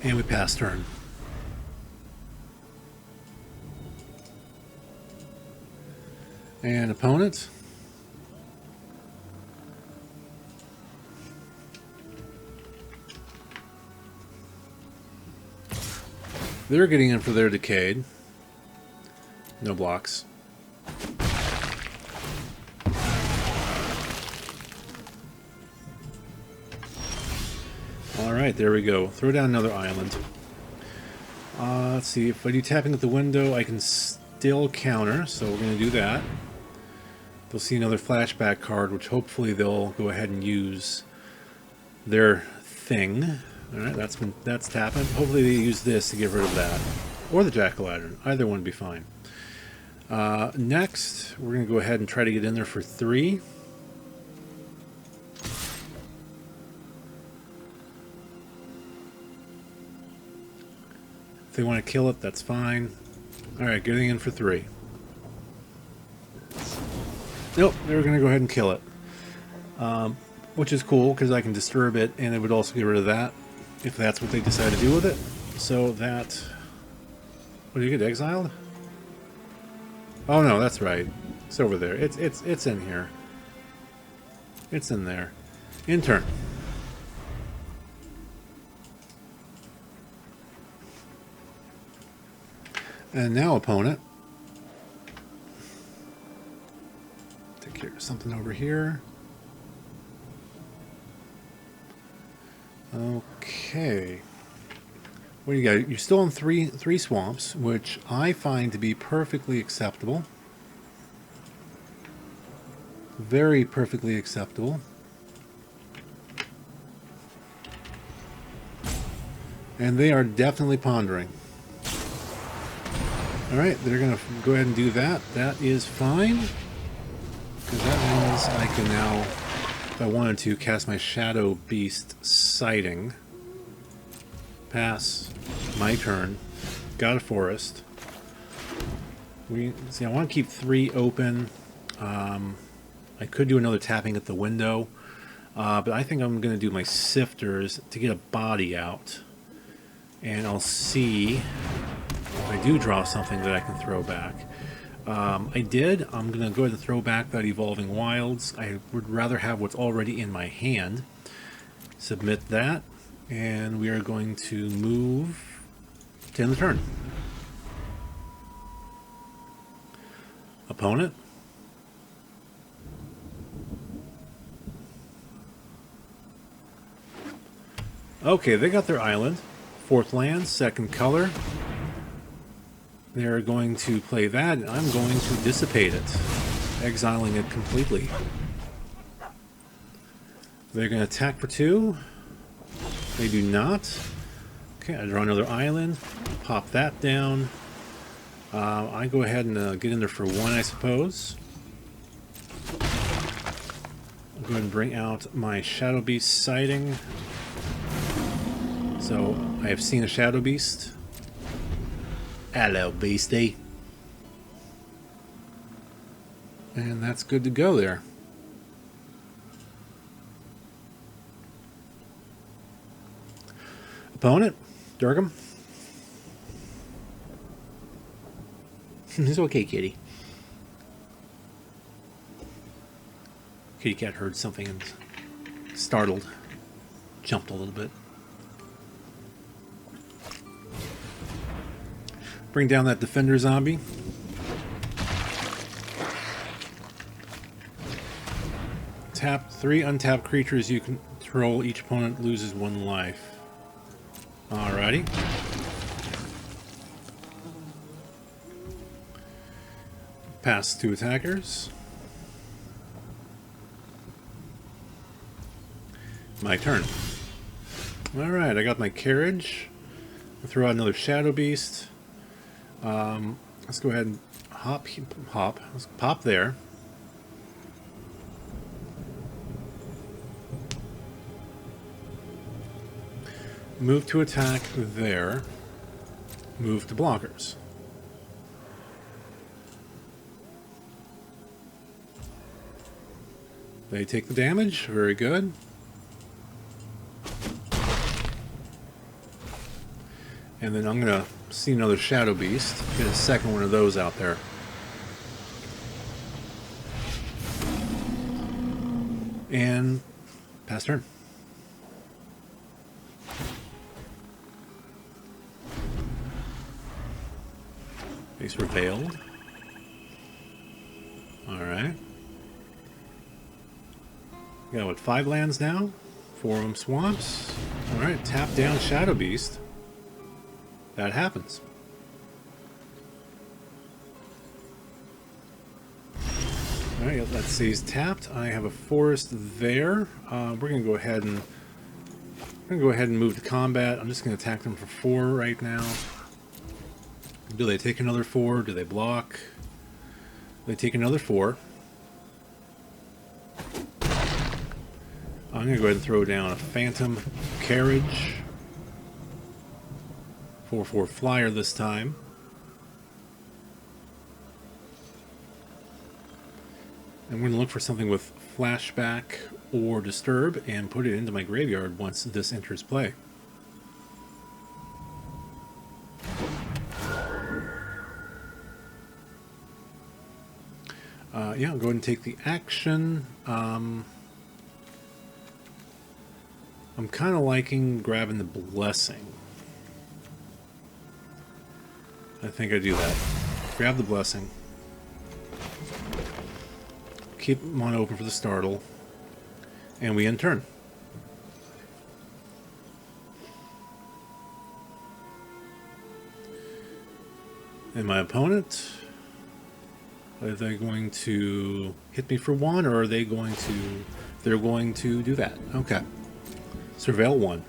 And we pass turn. And opponent. They're getting in for their Decayed. No blocks. Alright, there we go. Throw down another island. Let's see, if I do tapping at the window, I can still counter, so we're going to do that. They'll see another flashback card, which hopefully they'll go ahead and use their thing. Alright, that's tapping. Hopefully they use this to get rid of that. Or the Jack-o'-lantern. Either one would be fine. Next, we're going to go ahead and try to get in there for 3. If they want to kill it, that's fine. Alright, getting in for 3. Nope, they're going to go ahead and kill it. Which is cool, because I can disturb it, and it would also get rid of that, if that's what they decide to do with it. So that... What, do you get exiled? Oh no, that's right. It's over there. It's in here. It's in there. In turn. And now, opponent. Take care of something over here. Okay. What do you got? You're still in three swamps, which I find to be perfectly acceptable. Very perfectly acceptable. And they are definitely pondering. Alright, they're going to go ahead and do that. That is fine. Because that means I can now, if I wanted to, cast my Shadow Beast Sighting. Pass. My turn. Got a forest. See, I want to keep 3 open. I could do another tapping at the window. But I think I'm going to do my sifters to get a body out. And I'll see if I do draw something that I can throw back. I did. I'm going to go ahead and throw back that Evolving Wilds. I would rather have what's already in my hand. Submit that. And we are going to move to end the turn. Opponent. Okay, they got their island. 4th land, 2nd color. They're going to play that, and I'm going to dissipate it, exiling it completely. They're going to attack for 2. They do not. Okay, I draw another island, pop that down. I go ahead and get in there for 1, I suppose. I'll go ahead and bring out my Shadow Beast sighting. So, I have seen a Shadow Beast. Hello, beastie. And that's good to go there. Opponent, Durgam. It's okay, kitty. Kitty cat heard something and startled. Jumped a little bit. Bring down that defender zombie. Tap 3 untapped creatures you control. Each opponent loses 1 life. Alrighty. Pass 2 attackers. My turn. Alright, I got my carriage. I'll throw out another Shadow Beast. Let's go ahead and hop. Let's pop there. Move to attack there. Move to blockers. They take the damage. Very good. And then I'm going to see another Shadow Beast. Get a 2nd one of those out there. And pass turn. Base Revealed. Alright. Got what, 5 lands now? 4 of them swamps. Alright, tap down Shadow Beast. That happens. Alright, let's see, he's tapped. I have a forest there. We're gonna go ahead and move to combat. I'm just gonna attack them for 4 right now. Do they take another 4? Do they block? They take another 4. I'm gonna go ahead and throw down a Phantom Carriage. 4/4 flyer this time. And we're going to look for something with Flashback or Disturb and put it into my graveyard once this enters play. Yeah, I'll go ahead and take the action. I'm kind of liking grabbing the Blessing. I think I do that. Grab the Blessing. Keep one open for the startle. And we end turn. And my opponent, are they going to hit me for 1, or are they going to... They're going to do that. Okay. Surveil 1.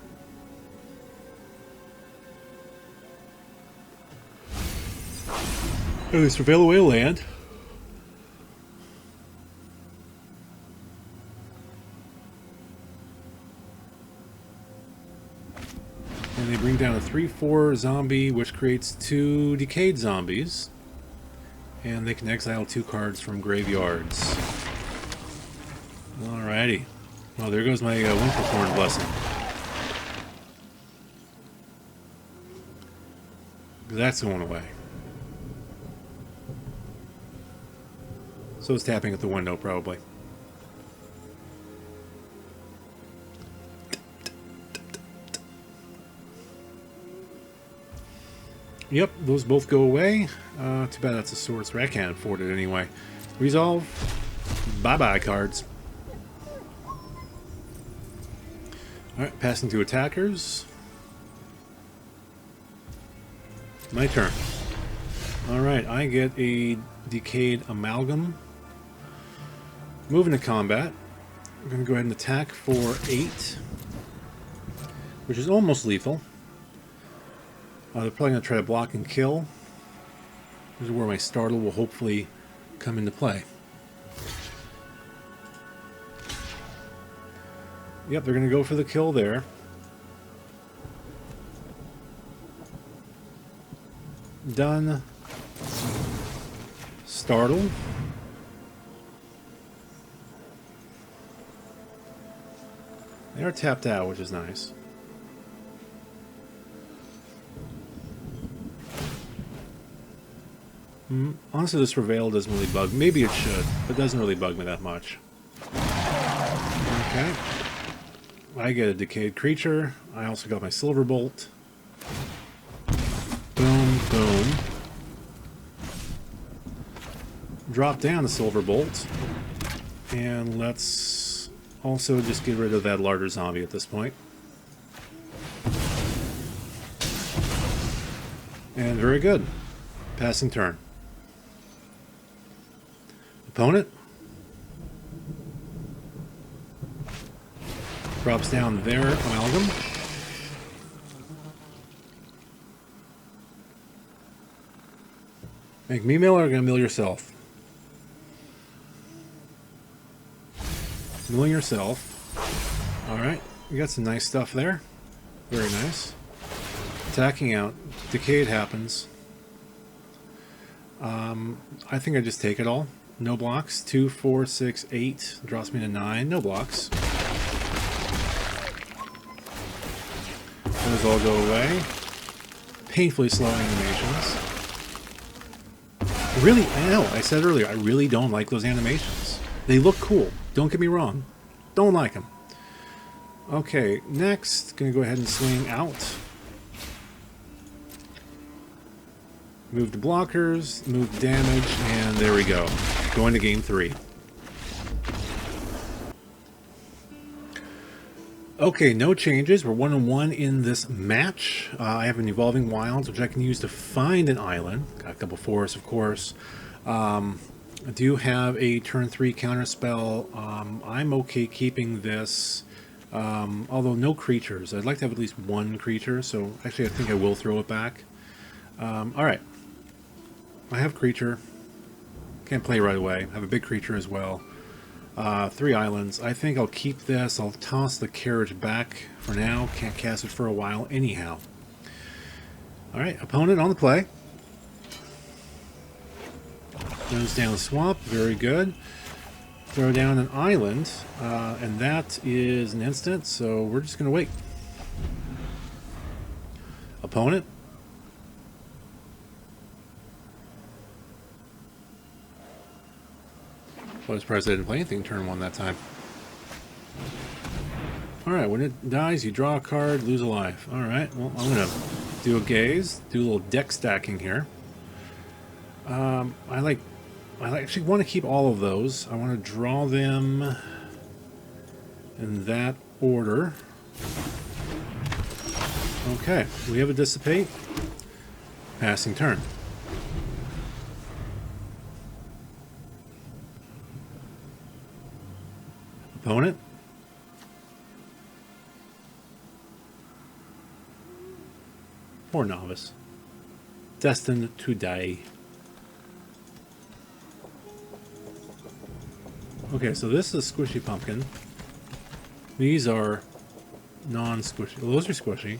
Oh, they surveil away a land. And they bring down a 3/4 zombie, which creates 2 decayed zombies. And they can exile 2 cards from graveyards. Alrighty. Well, there goes my Winterthorn Blessing. That's going away. So it's tapping at the window, probably. Yep, those both go away. Too bad that's a Sword Ray. I can't afford it anyway. Resolve. Bye-bye cards. Alright, passing to attackers. My turn. Alright, I get a Decayed Amalgam. Moving to combat. I'm going to go ahead and attack for 8, which is almost lethal. They're probably going to try to block and kill. This is where my startle will hopefully come into play. Yep, they're going to go for the kill there. Done. Startle. They are tapped out, which is nice. Honestly, this Reveal doesn't really bug me. Maybe it should, but it doesn't really bug me that much. Okay. I get a Decayed Creature. I also got my Silver Bolt. Boom, boom. Drop down the Silver Bolt. And let's also just get rid of that larger zombie at this point. And very good. Passing turn. Opponent. Drops down their Amalgam. Make me mill, or gonna mill yourself? Milling yourself. Alright, you got some nice stuff there. Very nice. Attacking out. Decayed happens. I think I just take it all. No blocks. 2, 4, 6, 8. Drops me to 9. No blocks. Those all go away. Painfully slow animations. Really, I know, I said earlier, I really don't like those animations. They look cool. Don't get me wrong. Don't like them. Okay, next, gonna go ahead and swing out. Move the blockers, move the damage, and there we go. Going to game 3. Okay, no changes. We're 1-1 in this match. I have an Evolving Wilds, which I can use to find an island. Got a couple forests, of course. I do have a turn 3 counterspell. I'm okay keeping this, although no creatures. I'd like to have at least one creature, so actually I think I will throw it back. Alright. I have creature. Can't play right away. I have a big creature as well. 3 islands. I think I'll keep this. I'll toss the carriage back for now. Can't cast it for a while anyhow. Alright, opponent on the play. Goes down the swamp. Very good. Throw down an island. And that is an instant, so we're just going to wait. Opponent. I was surprised I didn't play anything turn 1 that time. Alright, when it dies, you draw a card, lose a life. Alright, well, I'm going to do a gaze, do a little deck stacking here. I actually want to keep all of those. I want to draw them in that order. Okay, we have a Dissipate. Passing turn. Opponent. Or novice. Destined to die. Okay, so this is a squishy pumpkin. These are non-squishy. Well, those are squishy.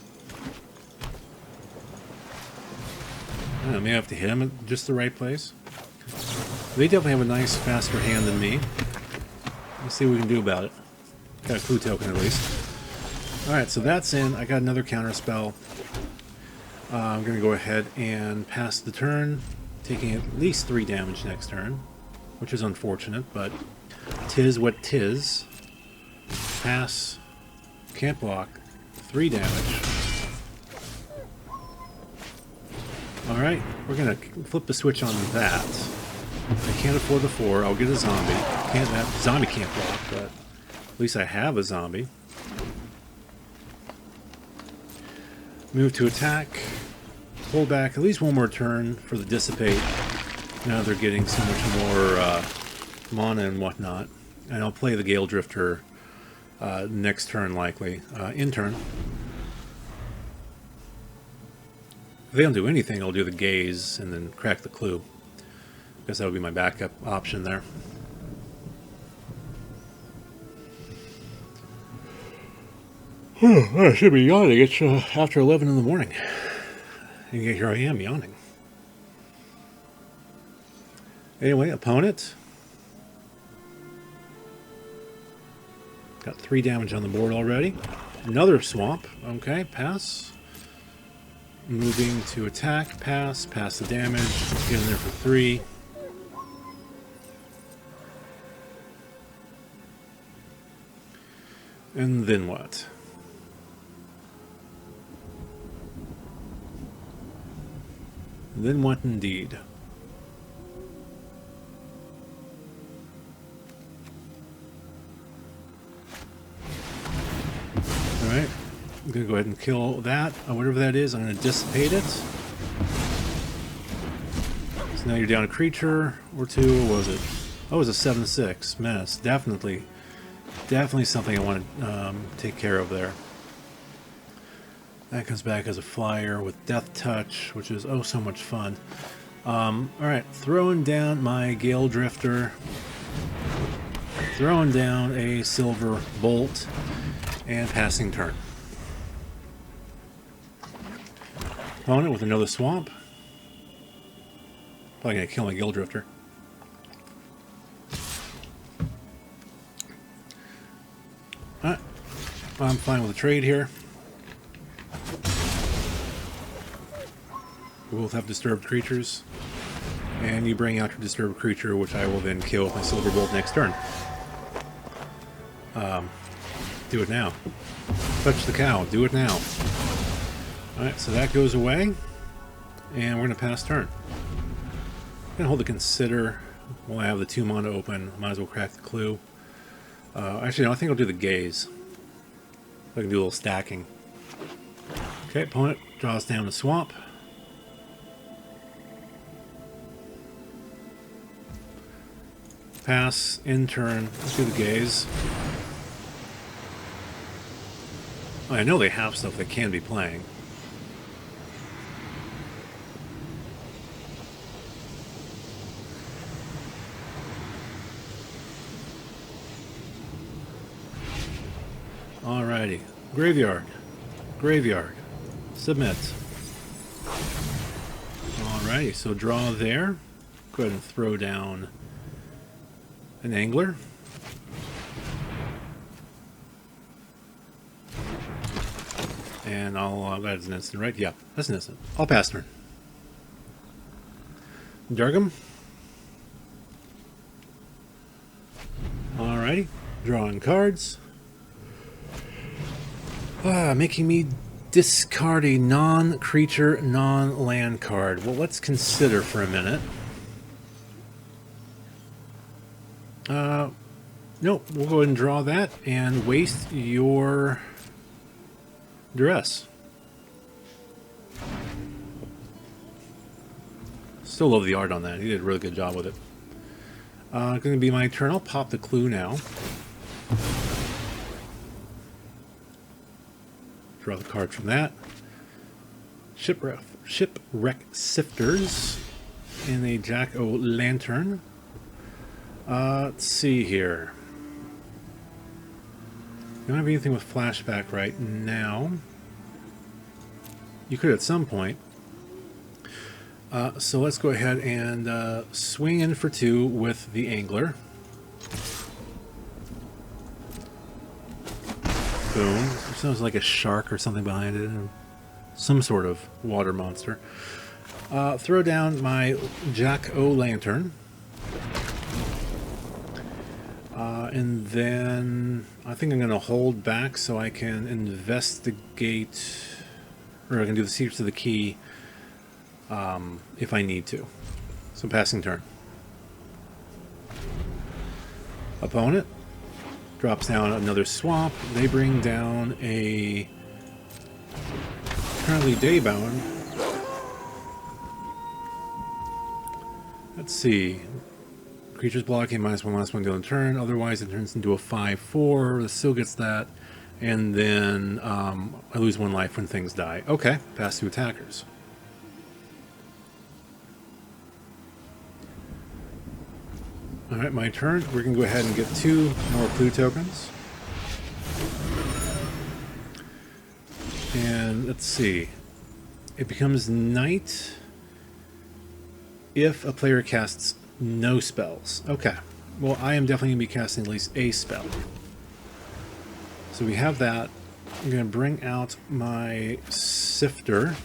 I don't know, maybe I have to hit them at just the right place. They definitely have a nice, faster hand than me. Let's see what we can do about it. Got a clue token at least. Alright, so that's in. I got another counter spell. I'm going to go ahead and pass the turn, taking at least 3 damage next turn, which is unfortunate, but tis what tis. Pass, can't block, 3 damage. Alright, we're going to flip the switch on that. I can't afford the 4. I'll get a zombie. That zombie can't block, but at least I have a zombie. Move to attack. Hold back at least one more turn for the dissipate. Now they're getting so much more mana and whatnot. And I'll play the Gale Drifter next turn likely. In turn. If they don't do anything, I'll do the Gaze and then crack the Clue. I guess that would be my backup option there. I should be yawning. It's after 11 in the morning. And yet here I am yawning. Anyway, opponent. Got 3 damage on the board already. Another swamp. Okay, pass. Moving to attack, pass the damage. Let's get in there for 3. And then what? Then what indeed? Alright, I'm going to go ahead and kill that, whatever that is. I'm going to dissipate it. So now you're down a creature or 2, or was it? Oh, it was a 7/6. Menace. Definitely something I want to take care of there. That comes back as a flyer with Death Touch, which is oh so much fun. Alright, throwing down my Gale Drifter. Throwing down a Silver Bolt. And passing turn. Opponent with another swamp. Probably going to kill my Gale Drifter. Alright, I'm fine with the trade here. We both have disturbed creatures. And you bring out your disturbed creature, which I will then kill with my Silver Bolt next turn. Do it now. Touch the cow. Do it now. Alright, so that goes away. And we're going to pass turn. I'm going to hold the Consider while I have the 2 mana open. Might as well crack the Clue. Actually, no, I think I'll do the Gaze. I can do a little stacking. Okay, opponent draws down the swamp. Pass, in turn, let's do the Gaze. I know they have stuff they can be playing. Alrighty. Graveyard. Graveyard. Submit. Alrighty, so draw there. Go ahead and throw down an Angler. And I'll, that's an instant, right? Yeah, that's an instant. I'll pass turn. Durgam. Alrighty. Drawing cards. Making me discard a non-creature, non-land card. Well, let's consider for a minute. Nope, we'll go ahead and draw that and waste your Duress. Still love the art on that. He did a really good job with it. Going to be my turn. I'll pop the Clue now. Draw the card from that. Shipwreck Sifters and a Jack-o'-lantern. Let's see here. You don't have anything with flashback right now. You could at some point. So let's go ahead and swing in for 2 with the Angler. Boom. It sounds like a shark or something behind it. Some sort of water monster. Throw down my Jack-o'-lantern. And then I think I'm going to hold back so I can investigate, or I can do the Secrets of the Key if I need to. So passing turn. Opponent drops down another swamp. They bring down a currently daybound. Let's see. Creatures blocking -1/-1 deal in turn. Otherwise, it turns into a 5/4. It still gets that. And then I lose 1 life when things die. Okay, pass to attackers. Alright, my turn. We're going to go ahead and get 2 more clue tokens. And let's see. It becomes night if a player casts no spells. Okay. Well, I am definitely going to be casting at least a spell. So we have that. I'm going to bring out my Sifter.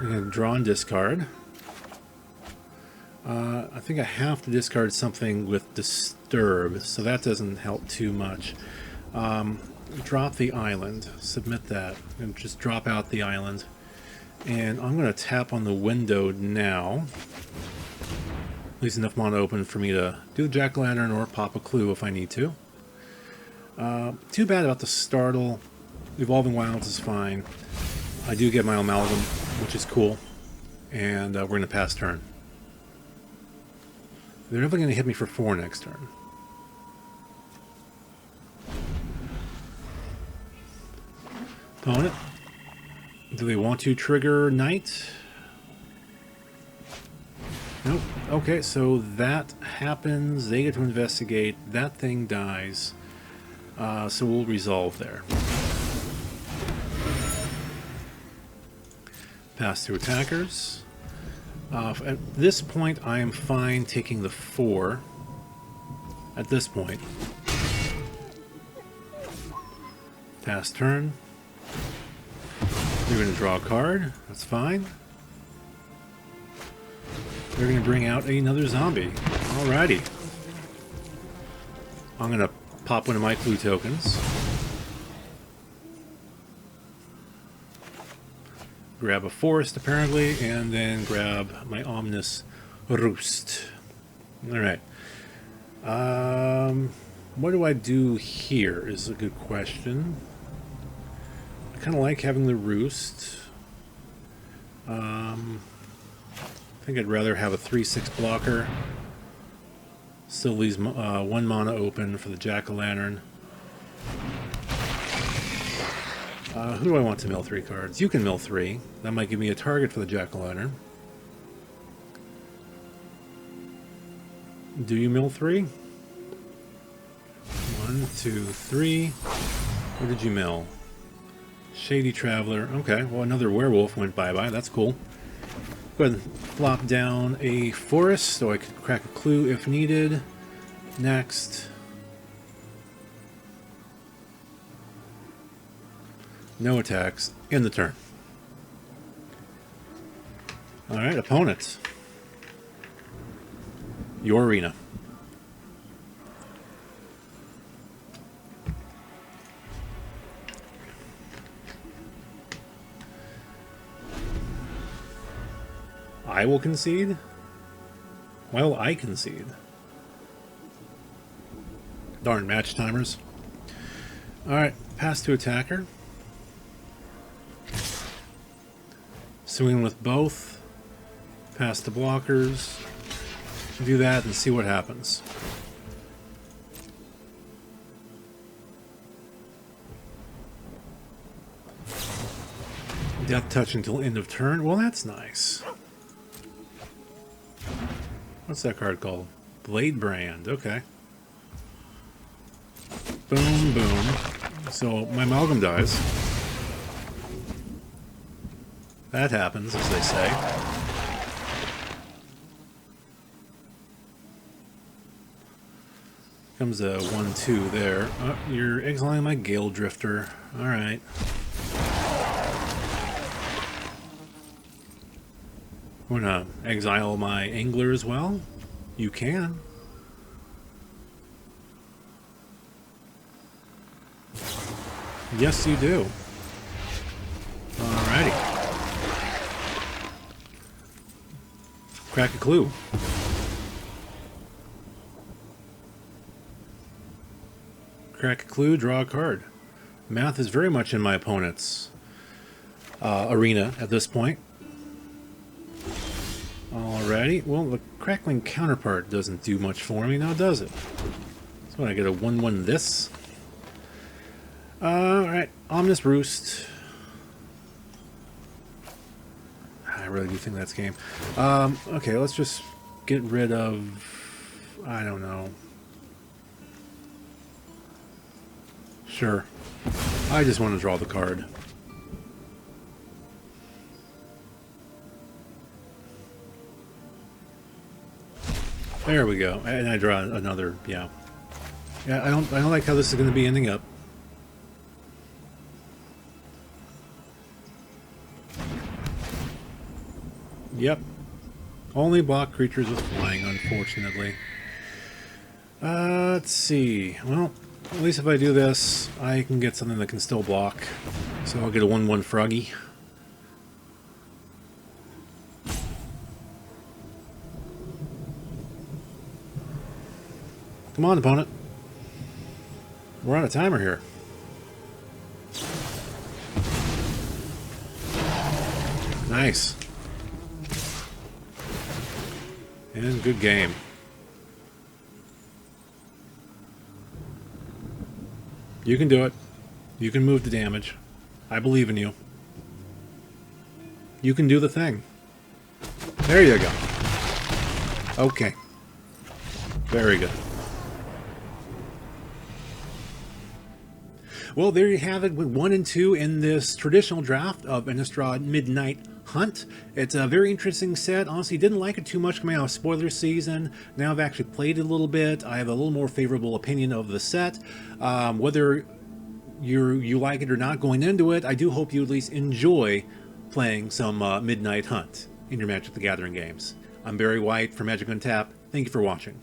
I'm going to draw and discard. I think I have to discard something with Disturb, so that doesn't help too much. Drop the island. Submit that. And just drop out the island. And I'm going to tap on the window now. Leaves enough mana open for me to do the Jack-o'-lantern or pop a clue if I need to. Too bad about the Startle. Evolving Wilds is fine. I do get my Amalgam, which is cool. And we're going to pass turn. They're definitely going to hit me for 4 next turn. Opponent. Do they want to trigger Night? Nope. Okay, so that happens. They get to investigate. That thing dies. So we'll resolve there. Pass to attackers. At this point, I am fine taking the 4. At this point. Pass turn. They're going to draw a card. That's fine. They're going to bring out another zombie. Alrighty. I'm going to pop one of my clue tokens. Grab a forest, apparently, and then grab my ominous roost. Alright. What do I do here is a good question. I kind of like having the roost. I think I'd rather have a 3/6 blocker. Still leaves 1 mana open for the Jack-o'-lantern. Who do I want to mill 3 cards? You can mill 3. That might give me a target for the Jack-o'-lantern. Do you mill 3? 1, 2, 3. What did you mill? Shady Traveler. Okay, well, another werewolf went bye-bye. That's cool. Go ahead and flop down a forest so I can crack a clue if needed. Next. No attacks. End the turn. Alright, opponent. Your arena. I will concede? Why will I concede? Darn match timers. Alright, pass to attacker. Swing with both. Pass to blockers. Do that and see what happens. Death touch until end of turn. Well, that's nice. What's that card called? Blade Brand. Okay. Boom, boom. So my amalgam dies. That happens, as they say. Comes a 1/2 there. Oh, you're exiling my Gale Drifter. Alright. Wanna exile my Angler as well? You can. Yes, you do. Alrighty. Crack a clue. Crack a clue, draw a card. Math is very much in my opponent's arena at this point. Alrighty, well, the crackling counterpart doesn't do much for me now, does it? So I get a 1/1 this. Alright, Ominous Roost. I really do think that's game. Okay, let's just get rid of... I don't know. Sure. I just want to draw the card. There we go. And I draw another, yeah. Yeah, I don't like how this is going to be ending up. Yep. Only block creatures with flying, unfortunately. Let's see. Well, at least if I do this, I can get something that can still block. So I'll get a 1/1 Froggy. Come on, opponent. We're on a timer here. Nice. And good game. You can do it. You can move the damage. I believe in you. You can do the thing. There you go. Okay. Very good. Well, there you have it with 1 and 2 in this traditional draft of Innistrad Midnight Hunt. It's a very interesting set. Honestly, didn't like it too much coming out of spoiler season. Now I've actually played it a little bit. I have a little more favorable opinion of the set. Whether you like it or not going into it, I do hope you at least enjoy playing some Midnight Hunt in your Magic the Gathering games. I'm Barry White from Magic Untapped. Thank you for watching.